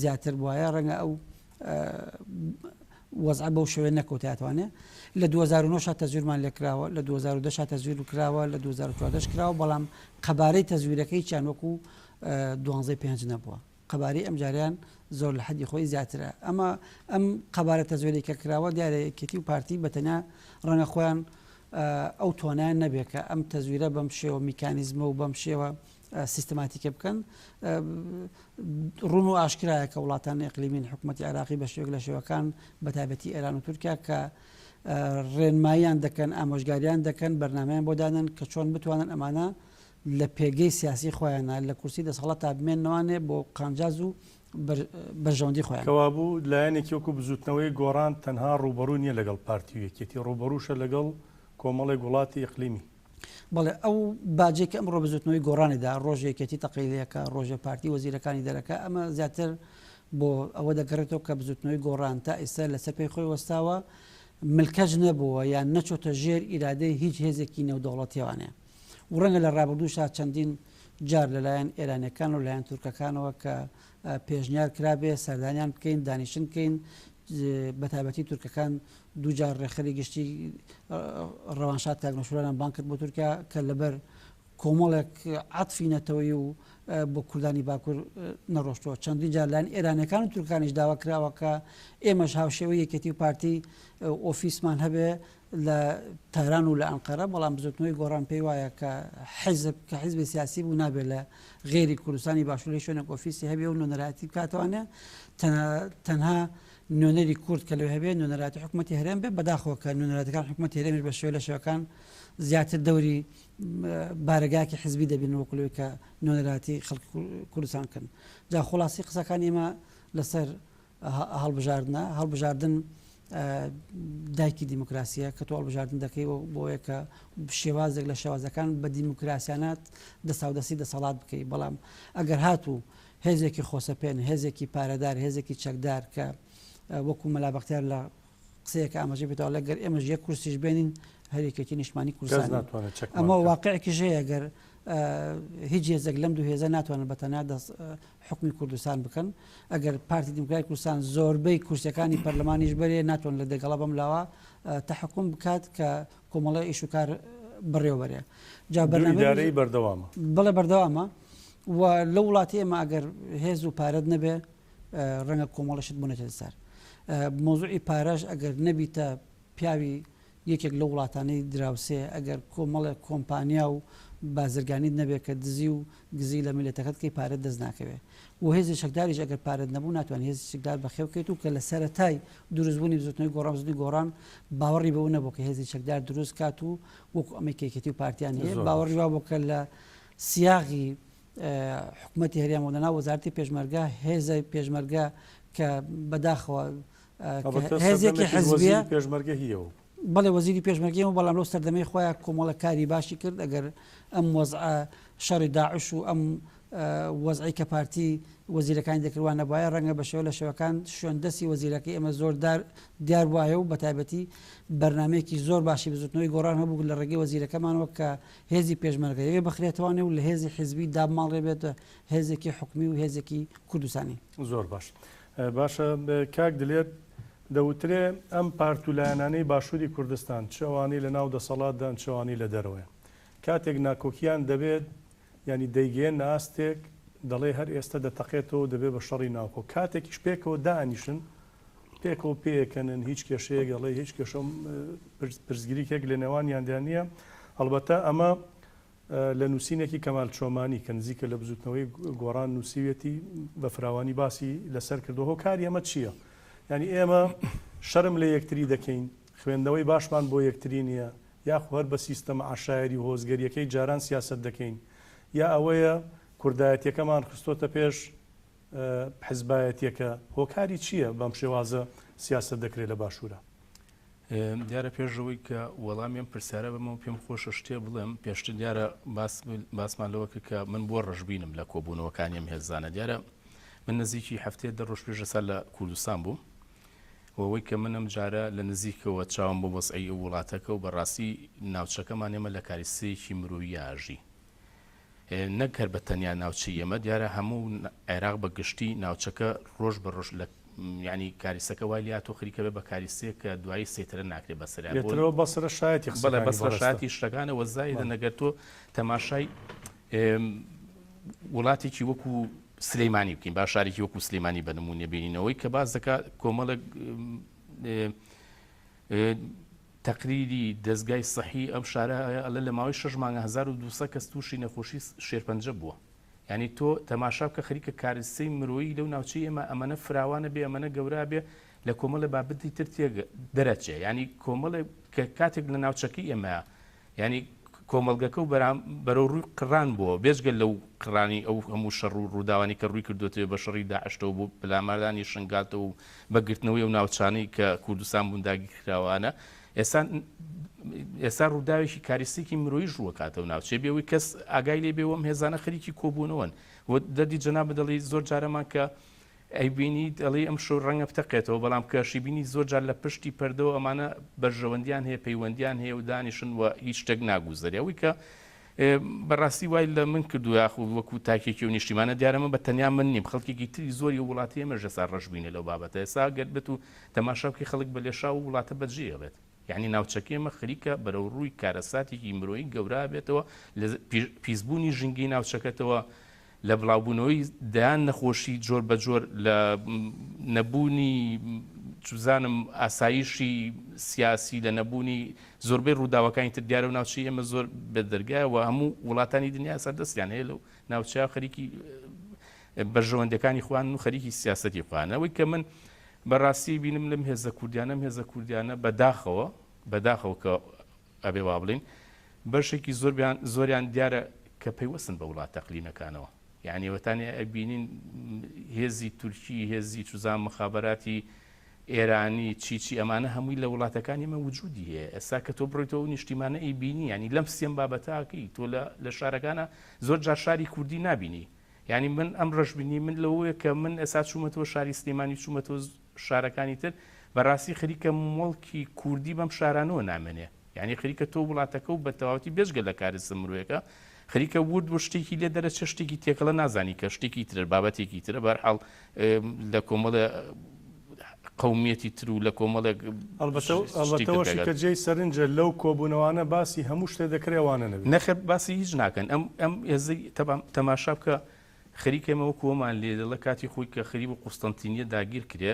زیاتر بووایە ڕەنگە ئەو وەزع بەو شوێن نەکەوتاتوانێ لە 2009 تەزویرمان لێکراوە لە 2010 تەزویر کراوە لە 2014 کراوە بەڵام قەبارەی تەزویرەکەی چیان وەکو 12 نەبووە قەبارەی ئەم جاریان زۆر لە حەدی خۆی زیاترە ئەمە ئەم قەبارە تەزویری کە کراوە دیارەیەکێتی و پارتی بەتەنیا ڕەنگە خۆیان ئەو توانایان نەبێت کە ئەم تەزویرە بەم شێوە میکانیزمە و بەم شێوە سیستماتیکە بکەن ڕوون و ئاشکرایە کە وڵاتانی ئەقلیمین حکوومەتی عراقی بە شێوەیەک لە شێوەکان بە تایبەتی ئێران و تورکیا کە ڕێنماییان دەکەن ئامۆژگاریان دەکەن بەرنامەیان بۆ دادەن کە چۆن بتوانن ئەمانە لە پێگەی سیاسی خۆیانە لە کورسی دەسەڵات تا بمێنەوانێ بۆ قانجاز و بەرژەوەندی خۆیان کەوابوو لایەنێکی وەکو بزوتنەوەی گۆڕان تەنها ڕوبەڕوو نیە لەگەڵ پارتی و یەکێتی ڕوبەڕوشە لەگەڵ کۆمەڵێک وڵاتی ئیقلیمی بەڵێ ئەو باجێک ئەمڕۆ بزوتنەوەی گۆڕانیدا ڕۆژێکێتی تەقیلەکە ڕۆژە پارتی وەزیرەکانی دەرەکە ئەمە زیاتر بۆ ئەوە دەگەڕێتەوە کە بزوتنەوەی گۆڕان تا ئێستا لەسەر پێی خۆی وەستاوە ملکەج نەبووە یان نەچۆتە ژێر ئیرادەی هیچ هێزێکی نێودەوڵەتیوانەیە و ڕەنگە لە ڕابردووشا چەندین جار لەلایەن ئێرانەکان و لایەن تورکەکانەوە کە پێشنیار کرابێ سەردانیان بکەین دانیشن بکەین بەتایبەتی تورکەکان دووجار ڕێخەری گشتی ڕەوانشات کاگنەشورانان بان کرد بۆ تورکیا کە لەبەر کۆمەڵێک عەتفی نەتەوەیی و بۆ کوردانی باکوور نەڕۆشتەوە چەندین جار لایەن ئێرانەکان و تورکانیش داوا کراوە کە ئێمەش هاوشێوەی یەکێتی و پارتی ئۆفیسمان هەبێ لە تەهران و لە ئەنقەرە بەڵام بزوتنەوەی گۆڕان پێی وایە کە حیزبی سیاسی بوو نابێت لە غێری کوردستانی باشووری شوێنێک ئۆفیسی هەبێ و نوێنەراتی بکاتوانێ تەنها نوێنەری کورد کە لەوێ هەبێ نوێنەراتی حکوومەتی هەرێم بێ بەداخەوە کە نوێنەراتەکان حکوومەتی هەرێمی بە شێوە لە شێوەکان زیاتر دەوری بارگاکی حزبی دەبین وەکلوی کە نوێنەراتی خەڵکی کوردستان کەن جا خلاصی قسەکان ئێمە لەسەر هەڵبژاردن دایکی دیموکراسیە کە تۆ هەڵبژاردن دەکەی بۆیە کە شێوازێک لە شێوازەکان بە دیموکراسیانات دەساودەسی دەسەڵات بکەی بەڵام ئەگەر هاتوو هێزێکی خۆسەپێن هێزێکی پارەدار هێزێکی چەکدار کە وەکو مەلا بەختیار لە قسەیەکە ئاماژەی بێتەوە لەگەر ئێمەش یەک کورسیش بێنین هەرێکێکی نیشتمانی کوردستان ئەمە واقعێکی ژەیە ئەگەر هیچ هێزێک لەم دوو هێزە ناتوانن بەتەنیا حکمی کوردستان بکەن ئەگەر پارتی دیموکراتی کوردستان زۆربەی کورسەکانی پەرلەمانیش بەرێ ناتوان لە دەگەڵا بەم لاوە تەحکوم بکات کە کۆمەڵی ئیش و کار بڕێوەبەرێ جا ئیدارەی بەردەوامە بەڵێ بەردەوامە و لە وڵاتی ئێمە ئەگەر هێز و پارەت نەبێ ڕەنگە کۆمەڵەشت بوونەتە سەر مۆزوعی پارەش ئەگەر نەبیتە پیاوی یەکێک لە وڵاتانەی دراوسێ ئەگەر کۆمەڵێک کۆمپانیا و بازرگانیت نەبێت کە دزی و گزی لە میلەتەکەت کەی پارەت دەست ناکەوێت و هێزی شەکداریش ئەگەر پارەت نەبوو ناتوانێت هێزی شەکدار بەخێوکەیت و کە لە سەرەتای دروستبوونی بزوتنەوەی گۆڕانزنی گۆڕان باوەڕی بەوە نەبوو کە هێزی شەکدار دروست کات و وەکو ئەمە کێکێتی و پارتیان هەیە باوەڕی وا بوو کە لە سیاغی حکوومەتی هەریان لەناو وەزارەتی پێشمەرگە هێزە پێشمەرگە کە بەداخەوە هێزێکی حزبیە پێشمەرگە هیەوە بەڵێ وەزیری پێشمەرگەوە بەڵام لەو سەردەمەی خۆیان کۆمەڵە کاری باشی کرد ئەگەر ئەم وەزع شەڕی داعش و ئەم وەزعی کە پارتی وەزیرەکانی دەکردوانە وایە ڕەنگە بەشێوە لە شێوەکان شوێندەسی وەزیرەکەی ئەمە زۆر دیار وایە و بەتایبەتی بەرنمەیەکی زۆر باشی بزوتنەوەی گۆڕان هەبوو لە ڕێگەی وەزیرەکەمانەوە کە هێزی پێشمەرگەیەوێ بەخرێتوانێ و لە هێزی حیزبی دابماڵێ بێتە هێزێکی حکومی و هێزێکی کوردستانی زۆر باش باشە کاک دلێر دەوترێ ئەم پارتولایەنانەی باشووری کوردستان چەوانی لە ناو دەسەڵاتدان چەوانی لە دەرەوەی کاتێک ناکۆکیان دەبێت ینی دەیگەێن ناستێک دەڵێ هەر ئێستا دەتەقێتەوە دەبێت بە شەڕی ناوکۆ کاتێکیش پێکەوە دانیشن پێکەوە پێکەنن هیچ کێشەیە گەڵێ هیچ کێشە پرزگیریکێک لە نێوانیاندا نییە هەڵبەتە ئەمە لە نووسینێکی کەمال چۆمانی کە نزیکە لە بزوتنەوەی گۆڕان نووسیوێتی بە فراوانی باسی لەسەر کردەوە کاری ئەمە چییە؟ ینی ئێمە شەرم لە یەکتری دەکەین خوێندنەوەی باشمان بۆ یەکتری نییە یاخو هەر بە سیستەمە عشایری و هۆزگەریەکەی جاران سیاست دەکەین یا ئەوەیە کوردایەتیەکەمان خستۆتە پێش حزبایەتیەکە هۆکاری چییە بەم شێوازە سیاست دەکرێت لە باشوورە؟ دیارە پێشەوەی کە وەڵامیان پرسیارە بەمە پێم خۆشە شتێ بڵێم پێشتر دیارە باسمان لەوە کە من بۆ ڕژبینم لە کۆبوونەوەکانیم هێزانە دیارە من نزیکی هەفتەیە دە ڕۆژ پێشە سال لە کوردستان بوو ئەوەی کە منم جارە لە نزیکەوە چاوم بۆ وەسعی وڵاتەکە و بەڕاستی ناوچەکەمان ئێمە لە کاریسەیەکی مرۆیی ئاژی نەکەر بە تەنیا ناوچەی ئێمە دیارە هەموو عێراق بە گشتی ناوچەکە ڕۆژ بە ڕۆژ لە ینی کاریسەکە وای لاتۆ خریکە بێ بە کاریسەیە کە دوایی سێترە ناکرێت بەسەریان بەسرە شایەتی بەڵێ بەسرە شایەتی شتەکانە وەزایدە نەگەر تۆ تەماشای وڵاتێکی وەکو سلەیمانی بکەین با شارێکی وەکو سلەیمانی بە نمونە بینینەوەی کە باز دەکات کۆمەڵک تەقریری دەستگای سەحی ئەم شارە ئەلە لە ماوەی 6 مانگە 1200 کەس تووشی نەخۆشی شێرپەنجە بووە یعنی تۆ تەماشا بکە خەریکە کاریسەی مرۆیی لەو ناوچەی ئێمە ئەمەنە فراوانە بێ ئەمەنە گەورە بێ لە کۆمەڵە بابەتی تر دەرەچێ ینی کۆمەڵە کاتێک لە ناوچەکەی ئێمە ینی کۆمەلگەکە و بەرەو ڕووی قڕان بووە بێژگە لەو قڕانی ئەو هەموو شەڕ و ڕووداوانی کە ڕووی کردوێتەوە بە شەڕی داعشتەوە بۆ پلاماردانی شنگاتەوە و بەگرتنەوەی و ناوچانەی کە کوردستان بوونداگی کراوانە ئێستا ڕووداوێکی کاریسێکی مرۆیی ژووە کاتەوە ناوچێ بێەوەی کەس ئاگای لێ بێەوەم هێزانە خەریکی کۆبوونەوەن دەردی جەنابە دەڵی زۆر جارەمان کە ئەیبینی دەڵێ ئەم شەو ڕەنگە بتەقێتەوە بەڵام کەشی بینی زۆر جار لە پشتی پەردەوە ئەمانە بەرژەوەندیان هەیە پەیوەندیان هەیە و دانیشن و هیچ شتێک ناگوزەریەوەی کە بەڕاستی وای لە من کردو یاخو وەکو تاکێکی و نیشتیمانە دیارەمە بە تەنیا من نیم خەڵکێکی تری زۆری وڵاتی ئێمە ژەسا ڕەشبینە لەو بابەتە ئێستا گەر بێت و تەماشاکەی خەڵک بە لێشا و وڵاتە بەجێ بێت یعنی ناوچەکە ئێمە خەریکە بەرەو ڕووی کارەساتێکی مرۆیی گەورە بێتەوە لە پیسبوونی ژنگی ناوچەکەتەوە لە بڵاوبوونەوەی دەیان نەخۆشی جۆر بە جۆر لە نەبوونی چزانم ئاسایشی سیاسی لە نەبوونی زۆربەی ڕووداوەکانی تر دیارە و ناوچەی ئێمە زۆر بەدەرگایەوە هەموو وڵاتانی دنیا سەردەستیان هەیە لەو ناوچەیە خەریکی بەرژەوەندەکانی خوان و خەریکی سیاسەتی خوانەوەی کە من بەڕاستی بینم لەم هێزە کوردیانە بەداخەوە کە ئەبێ وا بڵین بەشێکی زۆریان دیارە کە پەیوەستن بە وڵات تەقلینەکانەوە یعنی وەتانی ئەبینین هێزی تورکی هێزی چوزان مخابەراتی ئێرانی چیچی ئەمانە هەمووی لە وڵاتەکانی ئێمە وجودی هەیە ئێستا کە تۆ بڕیتەوە نیشتیمانە ئەیبینی ینی لەم سێم بابەتاکەی تۆ لە شارەکانە زۆر جار شاری کوردی نبینی یعنی من ئەم ڕەشبینی من لەوەیە کە من ئێستا چوومەتەوە شاری سلێمانی چوومەتەوە شارەکانی تر بەڕاستی خەریکە مڵکی کوردی بەم شارانەوە نامێنێ یعنی خەریکە تۆ وڵاتەکە و بە تەواوەتی بێژگە لە کارە مرۆیەکە خەریکە ورد بۆ شتێکی لێ دەرەچێ شتێکی تێکەڵە نازانی کە شتێکی ترە بابەتێکی ترە بەرحاڵ لە کۆمەڵە قومیەتی تر و لە کۆمەڵێک ئەڵبەتەوەشی کە جێی سەرنجە لەو کۆبوونەوانە باسی هەموو شتێ دەکرێوانە نەبێت نەخێر باسی هیچ ناکەن ئەم هێزەی تەماشا بکە خەریکەمەوە کۆمان لێ دەڵە کاتی خۆی کە خەریب و قوستەنتینیە داگیر کرێ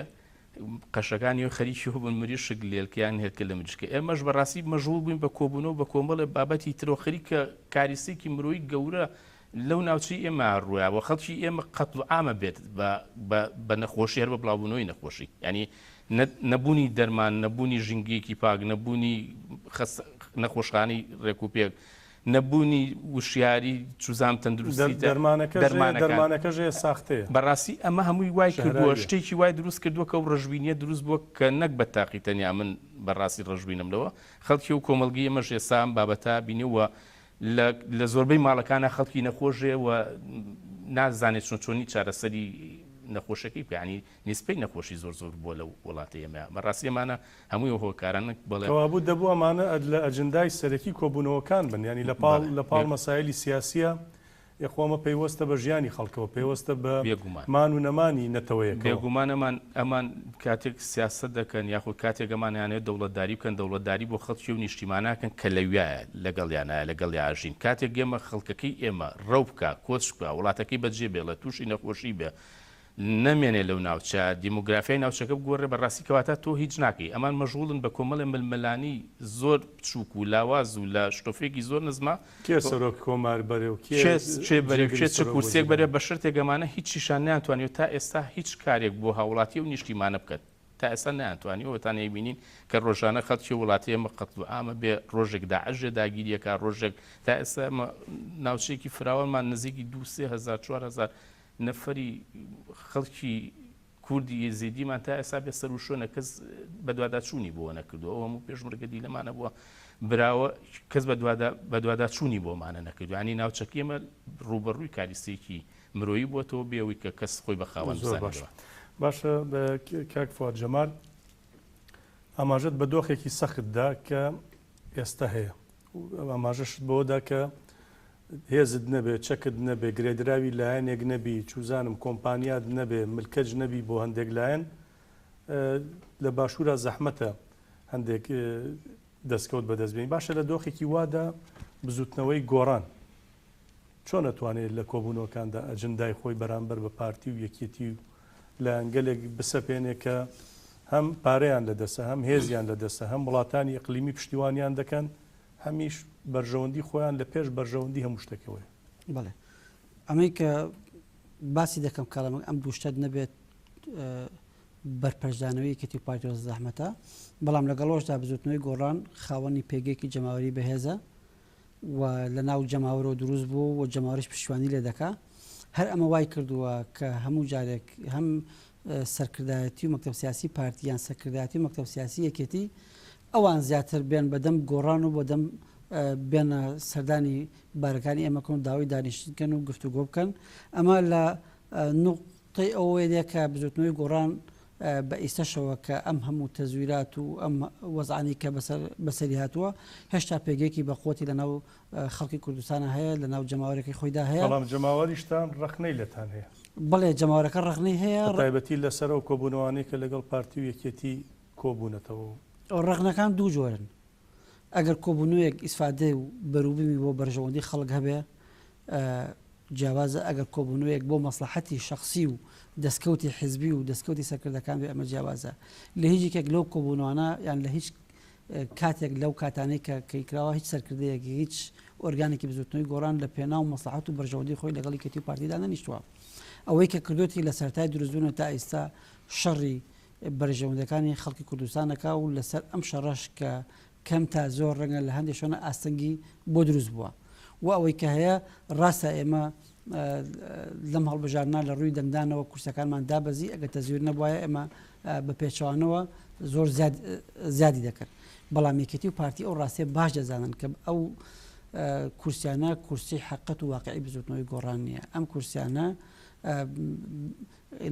قەشەکانی خەریکی بن مری شک لێلکیان هێرکە لە مجکە ئێمەش بەڕاستی مەژوڵ بووین بە کۆبوونەوە بە کۆمەڵە بابەتی ترۆ خەریکە کاریسێکی مرۆیی گەورە لەو ناوچەی ئێمە ڕوایەوە خەڵکی ئێمە قەتڵ عامە بێت بە نەخۆشی هەر بە بڵاوبوونەوەی نەخۆشی ینی نەبوونی دەرمان نەبوونی ژنگێکی پاک نەبوونی نەخۆشخانەی ڕێکوپێک نەبوونی وشیاری چوزام تەندروستی دەرمانەکەژێ ساختەیە بەڕاستی ئەمە هەمووی وای کردووە شتێکی وای دروست کردووە کە و ڕژبینیە دروست بووە کە نەک بە تاقی تەنیا من بەڕاستی ڕژبینم لەوە خەڵکی و کۆمەلگی ئەمەش ئێسام بابەتە بینیوە لە زۆربەی ماڵەکانە خەڵکی نەخۆشێ و نازانێت چۆنی چارەسەری نەخۆشەکەی بکانی نیسپەی نەخۆشی زۆر بۆ لە وڵاتی ئێمە بەڕاستی ئەمانە هەمووی هۆکارانە بڵێوابوو دەبوو ئەمانە لە ئەجندای سەرەکی کۆبوونەوەکان بن ینی لە پاڵ مەسایلی سیاسیە یخۆمە پێیوەستە بە ژیانی خەڵکەوە پێوەستە بە مان و نەمانی نەتەوەیەک بێگومانەمان ئەمان کاتێک سیاست دەکەن یاخود کاتێک ئەمانیانێت دەوڵەتداری بکەن دەوڵەتداری بۆ خەڵکی و نیشتیماناکەن کە لەویایە لەگەڵیانایە لەگەڵ یاژین کاتێک ئێمە خەڵکەکەی ئێمە ڕەو بکە کۆچ بکە وڵاتەکەی بەجێ بێ لە تووشی نەخۆشی بێ نەمێنێ لەو ناوچە دیموگرافیای ناوچەکە بگۆڕێ بەڕاستی کەواتە تۆ هیچ ناکەی ئەمان مەژغوڵن بە کۆمەڵە ململانی زۆر بچووک و لاواز و لە شتۆفێکی زۆر نزمە کێ سەرۆک کۆمار بەرێ و چێ کورسێک بەرێ بە شتێک ئەمانە هیچیشان ناتوانێت تا ئێستا هیچ کارێک بۆ هاوڵاتی و نیشتیمانە بکات تا ئێستا ناتوانیەوە تا نەیبینین کە ڕۆژانە خەڵکی وڵاتی ئەمە قەتڵ ئامە بێ ڕۆژێک داعەژێ داگیریەکە ڕۆژێک تا ئێستا ناوچەیەکی فراوانمان نزیکی 2-3,000-4,000 نەفەری خەڵکی کوردی یزیدیمان تا ئێستا بێ سەر و شوێنە کەس بە دوواداچوونی بۆ نەکردو هەموو پێشمەرگەدی لەمانە بووە براوە کەس بە دوواداچوونی بۆمانە نەکردو ینی ناوچەکە ئێمە ڕوبەڕووی کاریسێکی مرۆیی بووەتەوە بێەوەی کە کەس خۆی بە خاوەن بزانێتەوە باشە بە کاک فواد جەمال ئاماژەت بە دۆخێکی سەختدا کە ئێستا هەیە ئاماژەشت بۆدا کە هێزت نەبێ چەکت نەبێ گرێدراوی لایەنێک نەبی چوزانم کۆمپانیات نەبێ ملکەج نەبی بۆ هەندێک لایەن لە باشوورە زەحمەتە هەندێک دەستکەوت بەدەستبێنی باشە لە دۆخێکی وادا بزوتنەوەی گۆڕان چۆن ئەتوانێت لە کۆبوونەوەکاندا ئەجندای خۆی بەرامبەر بە پارتی و یەکێتی و لە ئەنگەلێک بسەپێنێ کە هەم پارەیان لەدەسە هەم هێزیان لەدەسە هەم وڵاتانی ئیقلیمی پشتیوانیان دەکەن هەمیش بەرژەوەندی خۆیان لە پێش بەرژەوەندی هەموو شتێکەوەی بڵێ ئەمەی کە باسی دەکەم کاڵەمە ئەم دووشتت نەبێت بەرپەرزانەوەی کەتی پارتیۆ زەحمەتە بەڵام لەگەڵۆشدا بزوتنەوەی گۆڕان خاوەنی پێگەیەکی جەماوەری بەهێزە و لە ناو جەماوەرەوە دروست بوو و جەماوەریش پشتیوانی لێ دەکا هەر ئەمە وای کردووە کە هەموو جارێک هەم سەرکردایەتی و مەکتەب سیاسی پارتیان سەرکردایەتی و مەکتەب سیاسی یەکێتی ئەوان زیاتر بێن بەدەم گۆڕان و بەدەم بێنە سەردانی بارەکانی ئێمەکەن داوای دانیشتکەن و گفتوگۆ بکەن ئەمە لە نقطەی ئەوەیە کە بزوتنەوەی گۆڕان بە ئیسەشەوە کە ئەم هەموو تەزویرات و ئەم وەزعانی کە بەسەری هاتووە هێشتا پێگەیەکی بەخۆتی لە ناو خەڵکی کوردستانە هەیە لە ناو جەماوەرێکی خۆیدا هەیە بەڵام جەماوەریشتان ڕخنەی لەتان هەیە بڵێ جەماوەرەکە ڕخنەی هەیە تایبەتی لەسەر و کۆبوونەوانەی کە لەگەڵ پارتی و یەکێتی کۆبوونەتەوە ڕخنەکان دوو جۆرن ئەگەر کۆبوونەوەیەک ئیسفادە و بەروبیمی بۆ بەرژەوەندی خەڵک هەبێ جیاوازە ئەگەر کۆبوونەوەیەک بۆ مەسلحەتی شخصی و دەستکەوتی حزبی و دەستکەوتی سەرکردەکان بێ ئەمە جیاوازە لە هیچێک لەو کۆبوونەوانە یان لە هیچ کاتێک لەو کاتانەی کە کەیکراوە هیچ سەرکردەیەکی هیچ ئۆرگانێکی بزوتنەوەی گۆڕان لە پێناو مەسلحەت و بەرژەوەندی خۆی لەگەڵی کەتی و پارتیدا نەنیشتووە ئەوەی کە کردوەتی لە سەرەتای دروستبوونە تا ئێستا شەڕی بەرژەوەندەکانی خەڵکی کوردستانەکە و لەسەر ئەم شەڕەش کە کەم تا زۆر ڕەنگە لە هەندێک شوێنە ئاستەنگی بۆ دروست بووە و ئەوەی کە هەیە ڕاستە ئێمە لەم هەڵبژارنا لە ڕووی دەنگدانەوە کورسەکانمان دابەزی ئەگە تەزویر نەبووایە ئێمە بە پێچوانەوە زۆر زیادی دەکرد بەڵام یەکێتی و پارتی ئەو ڕاستێ باش دەزانن کە ئەو کورسیانە کورسی حقیقەت و واقعی بزوتنەوەی گۆڕان نییە ئەم کورسیانە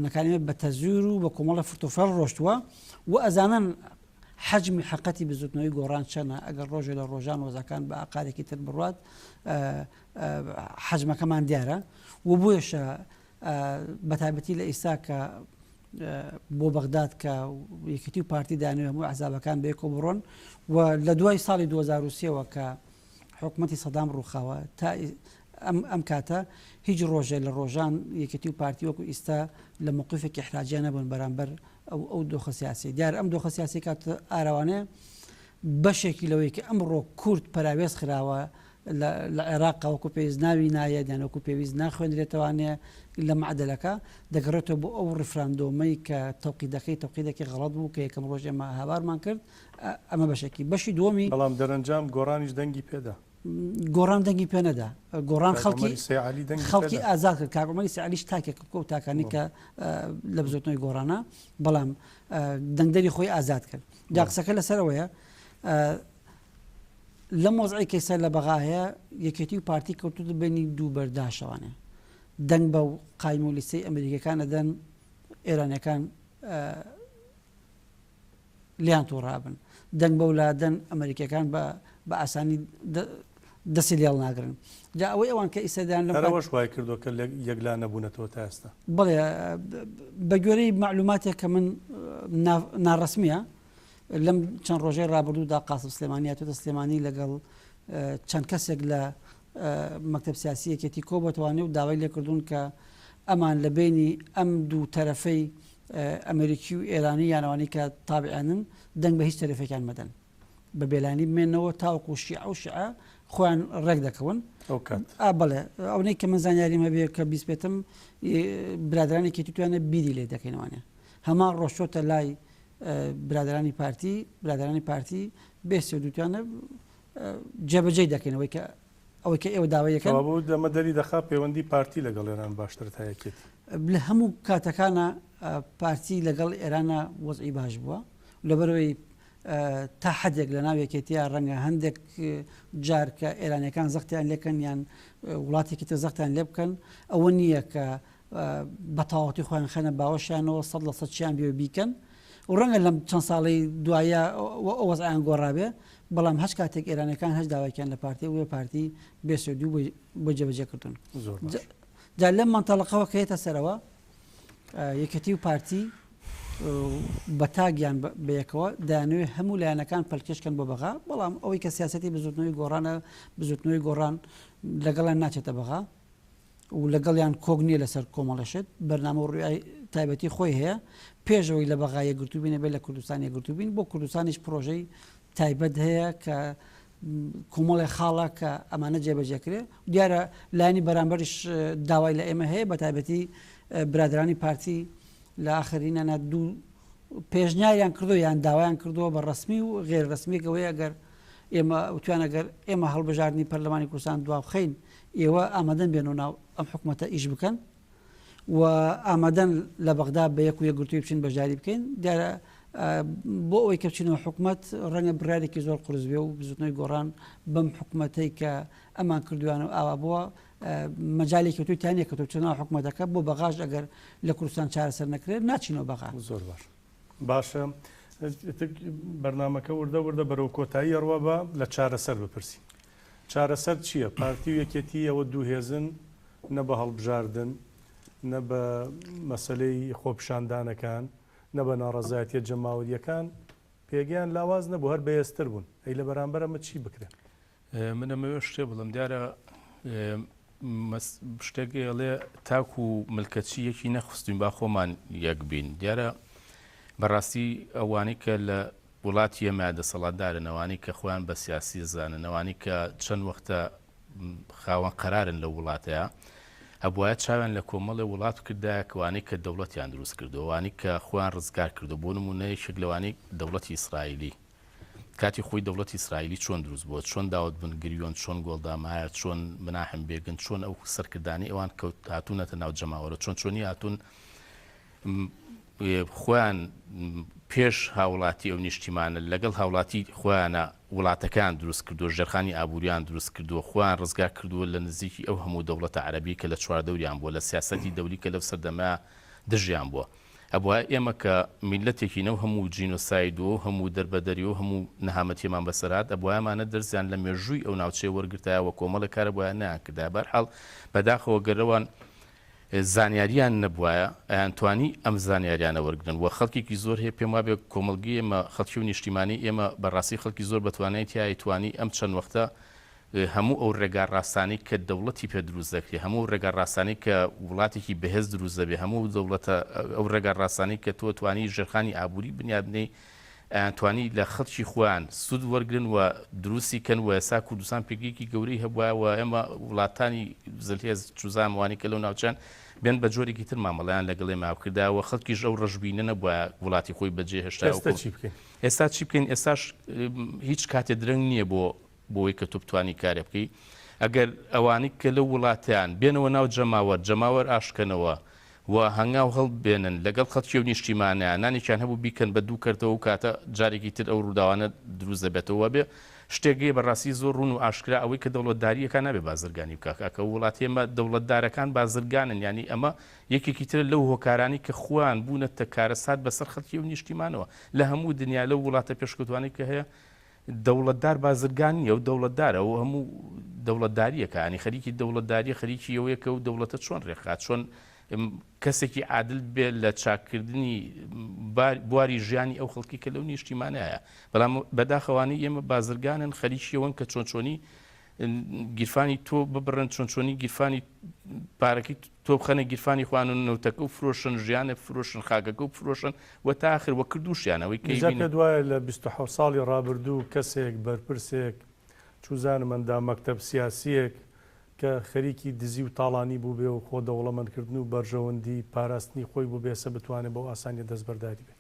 نەکانێت بە تەزویر و بە کۆمەڵە فرتۆفەر ڕۆشتووە و ئەزانن حجمی حقەتی بزوتنەوەی گۆڕان چەنە ئەگەر ڕۆژێ لە ڕۆژان وەزەکان بە ئاقارێکی تر بڕات حجمەکەمان دیارە و بۆیشە بەتایبەتی لە ئیسا کە بۆ بەغداد کە یەکێتی و پارتی دانوێ هەموو عزابەکان بێکۆ بڕۆن و لە دوای ساڵی 2023ەوە کە حکوومەتی سەدام ڕووخاوە تا ئەم کاتە هیچ ڕۆژێ لە ڕۆژان یەکێتی و پارتی وەکو ئێستا لە موقفێکی احتیاجیان نەبوون بەرامبەر ئەو دۆخە سیاسی دیارە ئەم دۆخە سیاسی کات ئاراوانەیە بەشێکی لەوەی کە ئەمڕۆ کورد پراوێز خراوە لە عێراق وەکو پێویست ناوی نایە دیانوەکو پێویست ناخوێنرێتەوانێ لە معدلەکە دەگەڕێتەوە بۆ ئەو ڕفراندۆمەی کە تەوقیدەکەی غەڵەت بوو کە یەکەم ڕۆژ ئێمە هاوارمان کرد ئەمە بەشێکی بەشی دووەمی بەڵام دەرەنجام گۆڕانیش دەنگی پێدا گۆڕان دەنگی پێ نەدا گۆڕان خەڵکی ئازاد کرد کاکۆمەری سعالیش تاکێک و تاکانی کە لە بزۆتنەوەی گۆڕانە بەڵام دەنگدەری خۆی ئازاد کرد جا قسەکە لەسەرەوەیە لە مۆزعی کەیسەر لە بەغا هەیە یەکێتی و پارتی کەوتوتە بینی دوو بەرداشەوانێ دەنگ بە و قایم و لیستەی ئەمریکەکان ئەدەن ئێرانیەکان لیان تۆڕابن دەنگ بە ولادەن ئەمریکەکان بە ئاسانی دەسی لێڵ ناگرن جا ئەوەی ئەوان کە ئیسەدان لەوەش وای کردو کە یەکلا نەبوونەتەوە تا ئێستا بڵێ بە گوێرەی معلوماتێک کە من ناڕەسمیە لەم چەند ڕۆژەی ڕابردوودا قاسم سلێمانی هاتووەتە سلێمانی لەگەڵ چەند کەسێک لە مەکتەب سیاسی یەکێتی کۆ بەتوانێ و داوای لێکردوون کە ئەمان لە بینی ئەم دوو تەرەفەی ئەمریکی و ئێرانی یانەوانی کە تابعێنن دەنگ بە هیچ تەرەفێکیان مەدەن بە بێلانی بمێنەوە تاوەکو شیعە و شیعە خۆیان ڕێک دەکەون بڵێ ئەوەی کە من زانیاریم هەبێ کە بیست پێتم برادرانێکی توانە بیری لێ دەکەینەوانێ هەمان ڕۆژۆتە لای برادرانی پارتی بێسی و دوتوانە جێبەجێ دەکەینەوەی کە ئەوەی کە ئێوە داوایەکەن بۆ دەمەدەری دەخا پەیوەندی پارتی لەگەڵ ئێران باشتر تا یەکێتی لە هەموو کاتەکانە پارتی لەگەڵ ئێرانە وەزعی باش بووە لەبەرەوەی تا حدێک لە ناو یەکێتیە ڕەنگە هەندێک جار کە ئێرانیەکان زەختیان لێکەن یان وڵاتێکی تر زەختیان لێ بکەن ئەوە نییە کە بەتەواوەتی خۆیان خەنە باوەشیانەوە 100% بێ بیکەن و ڕەنگە لەم چەند ساڵی دوایە وەزعیان گۆڕابێ بەڵام هەچ کاتێک ئێرانەکان هەش داوایکیان لە پارتی وێ پارتی بێسێدوو بۆ جێبەجێکردن جا لەم مەنتەڵقەوە کە هێتە سەرەوە یەکێتی و پارتی بە تاگیان بەیەکەوە دایانوێ هەموو لایەنەکان پەلکێشکەن بۆ بەغا بەڵام ئەوەی کە سیاسەتی بزوتنەوەی گۆڕانە بزوتنەوەی گۆڕان لەگەڵیان ناچێتە بەغا و لەگەڵیان کۆگ نییە لەسەر کۆمەڵەشت بەرنامە ڕووی تایبەتی خۆی هەیە پێشەوەی لە بەغا یەکگرتوبینە بێت لە کوردستان یەکگرتوبین بۆ کوردستانیش پرۆژەی تایبەت هەیە کە کۆمەڵی خاڵە کە ئەمانە جێبەجێکرێ دیارە لایانی بەرامبەریش داوای لە ئێمە هەیە بە تایبەتی برادرانی پارتی لە ئاخرینەنە دوو پێشنیاریان کردو یان داوایان کردووە بە ڕسمی و غێر ڕسمیەکەوەی ئەگەر ئێمە وتوانەگەر ئێمە هەڵبژاردننی پەرلەمانی کوردستان دواخەین ئێوە ئامادەن بێنەوە ناو ئەم حکوومەتە ئیش بکەن و ئامادەن لە بەغدا بە یەک و یەکگرتووی بچین بەژاری بکەین دیارە بۆ ئەوەی کە بچینەوە حکوومەت ڕەنگە برارێکی زۆر قرس بێ و بزوتنەوەی گۆڕان بەم حکوومەتەی کە ئەمان کردویانە ئاوا بووە مەجالێکی توی تانیە کە توچنەوە حکوومەتەکە بۆ بەغاش ئەگەر لە کوردستان چارەسەر نەکرێت ناچینەوە بەغا زۆر باشە بەرنمەکە وردە بەرەو کۆتایی ئەڕوا بە لە چارەسەر بپرسی چارەسەر چییە؟ پارتی و یەکێتی ئەوە دوو هێزن نە بە هەڵبژاردن نە بە مەسلەی خۆپشاندانەکان نە بە ناڕەزایەتیە جەماوریەکان پێگەیان لاواز نەبوو هەر بەهێزتر بوون ئەی لە بەرامبەر ئەمە چی بکرێن؟ من ئەمەوێ شتێ بڵم دیارە شتێکی ئەڵێ تاکو و ملکەچی یەکی نەخستین با خۆمان یەک بین دیارە بەڕاستی ئەوانی کە لە وڵاتی ئێمە دەسەڵاتدارن ئەوانی کە خۆیان بە سیاسی زانن ئەوانی کە چەند وەختە خاوەن قەرارن لە وڵاتەیە هەبوایە چاویان لە کۆمەڵی وڵات کردایە کەوانی کە دەوڵەتیان دروست کردو ئەوانی کە خۆیان ڕزگار کردو بۆ نمونەیەشێک لەوانی دەوڵەتی ئیسرائیلی کاتی خۆی دەوڵەتی ئیسرائیلی چۆن دروست بووە چۆن داوت بن گریۆن چۆن گۆڵدامایە چۆن مناحم بێگن چۆن ئەو سەرکردانی ئەوان هاتوونەتە ناو جەماوەرە چۆنی هاتوون خۆیان پێش هاوڵاتی ئەو نیشتیمانە لەگەڵ هاوڵاتی خۆیانە وڵاتەکان دروست کردو ژێرخانی ئابووریان دروست کردووە خۆیان ڕزگار کردووە لە نزیکی ئەو هەموو دەوڵەتە عەرەبی کە لە چواردەوریان بووە لە سیاسەتی دەولی کە لەو سەردەما دژیان بووە ئەبووە ئێمە کە میلەتێکی نەو هەموو جینۆساید و هەموو دەربەدەری و هەموو نەهامەتیمان بەسەرات ئەبووایمانە دەرزیان لە مێژووی ئەو ناوچەی وەرگرتایەوە کۆمەڵە کارە بۆیان نیان کردا بەرحاڵ بەداخەوە گەرەوان زانیاریان نەبووایە ئەیانتوانی ئەم زانیاریانە وەرگن و خەڵکێکی زۆر هەیە پێم وابێ کۆمەلگی ئێمە خەڵکی و نیشتیمانی ئێمە بەڕاستی خەڵکی زۆر بەتوانێت یایتوانی ئەم چەند وەختە هەموو ئەو ڕێگا ڕاستانی کە دەوڵەتی پێ دروست دەکرێت هەموو ڕێگا ڕاستانی کە وڵاتێکی بەهێز دروست دەبێت هەموو دەوڵەتە ئەو ڕێگا ڕاستانی کە تۆ توانی ژێرخانی ئابووری بنیابنەی توانی لە خەڵکی خۆیان سوود وەرگن و دروستی کەن و ئێستا کوردستان پێگەیەکی گەورەی هەبووە و ئێمە وڵاتانی زلهێز چوزانوانی کە لەو ناوچەند بێن بە جۆرێکی تر مامەڵیان لەگەڵێ ماوکردا و خەڵکیش ئەو ڕژبینە نەبووە وڵاتی خۆی بەجێ هێشتا ئێستا چی بکەین ئێستاش هیچ کاتێ درەنگ نییە بۆی کە تۆ بتوانی کارێ بکەی ئەگەر ئەوانی کە لەو وڵاتیان بێنەوە ناو جەماوەر ئاشکەنەوە و هەنگاو هەڵ بێنن لەگەڵ خەڵکی و نیشتیمانیان نانێکیان هەبوو بیکەن بە دوو کردەوە و کاتە جارێکی تر ئەو ڕووداوانە دروست دەبێتەوە بێ شتێکی بەڕاستی زۆر ڕوون و ئاشکرا ئەوەی کە دەوڵەتداریەکان نابێ بازرگانی بکە وڵاتی ئێمە دەوڵەتدارەکان بازرگانن ینی ئەمە یەکێکی تر لەو هۆکارانی کە خوان بوونەتە کارەسات بەسەر خەڵکی و نیشتیمانەوە لە هەموو دنیا لەو وڵاتە پێشکەوتوانی کە هەیە دەوڵەتدار بازرگانیە و دەوڵەتدارە و هەموو دەوڵەتداریەکە ینی خەریکی دەوڵەتداری خەریکی ئەوەیە کە و دەوڵەتە چۆن ڕێخات چۆن کەسێکی عادل بێت لە چاکردنی بواری ژیانی ئەو خەڵکی کە لەو نیشتیمانایە بەڵام بەداخەوانی ئێمە بازرگانن خەریکیەوەن کە چۆنچۆنی گیرفانی تۆ ببڕن چۆنچۆنی گیرفانی پارەکەی تۆ بخەنە گیرفانی خوان و نەوتەکە و فرۆشن ژیانە فرۆشن خاگەکە و فرۆشن و تاخر وە کردوشیانەوەی کە دوایە لە 27 ساڵی ڕابردوو کەسێک بەرپرسێک چوزانمەندا مەکتەب سیاسیەک کە خەریکی دزی و تاڵانی بوو بێ و خۆ دەوڵەمەندکردن و بەرژەوەندی پاراستنی خۆی بوو بێسە بتوانێت بەو ئاسانی دەستبەرداری بێت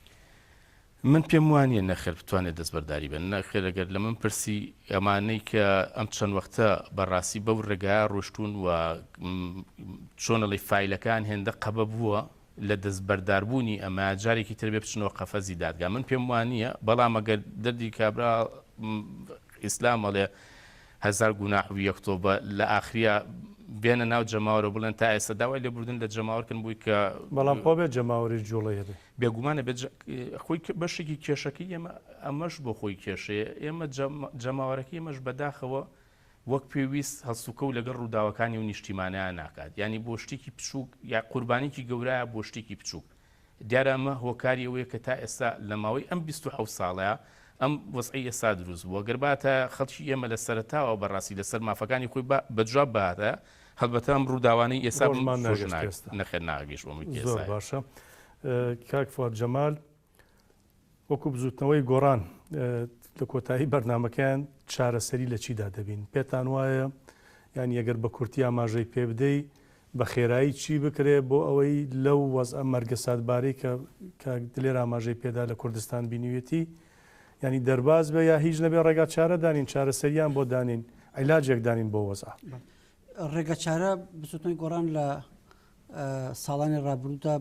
من پێم وانە نەخێر بتوانێت دەستبەرداری بن نەخێر ئەگەر لە من پرسی ئەمانەی کە ئەم چەند وەختە بەڕاستی بەو ڕێگایە ڕۆشتون و چۆنەڵی فیلەکان هێندە قەبە بووە لە دەستبەرداربوونی ئەمە جارێکی تر بێ بچنەوە قەفەزی دادگا من پێم وانە بەڵام ئەگەر دەردی کابرا ئیسلامەڵێ هەزار گوناح و یەکتۆبە لە ئاخریا بێنە ناو جەماوەرە بڵێن تا ئێستا داوای لێبوردن لە جەماوەرکن بووی کە بەڵام خۆ بێت جەماوەری جوڵەیە بێگومانە خۆی بەشێکی کێشەکەی ئێمە ئەمەش بۆ خۆی کێشەیە ئێمە جەماوەرەکەی ئێمەش بەداخەوە وەک پێویست هەڵسوکە و لەگەڵ ڕووداوەکانی و نیشتیمانیان ناکات ینی بۆ شتێکی بچووک یا قوربانێکی گەورەیە بۆ شتێکی بچووک دیارە ئەمە هۆکاری ئەوەیە کە تا ئێستا لە ماوەی ئەم 27 ساڵەیە ئەم وەزعی ئێستا دروست بووە گەرباتە خەڵکی ئێمە لە سەرەتاوە بەڕاستی لەسەر مافەکانی خۆی بەجواب باتە هەڵبەتە ئەم ڕووداوانەی ئێستا نەخێر ناگەیشت زۆر باشە کاک فواد جەمال وەکو بزوتنەوەی گۆڕان لە کۆتایی بەرنمەکەیان چارەسەری لە چیدا دەبین پێتان وایە یانی ئەگەر بە کورتی ئاماژەی پێ بدەی بە خێرایی چی بکرێ بۆ ئەوەی لەو وەزع مەرگە سادبارەی کە دلێر ئاماژەی پێدا لە کوردستان بینیوێتی ینی دەرباز بە یا هیچ نەبێ ڕێگا چارە دانین چارەسەریان بۆ دانین عیلاجێک دانین بۆ وەزع ڕێگە چارە بسوتنەوەی گۆڕان لە ساڵانی ڕابردوودا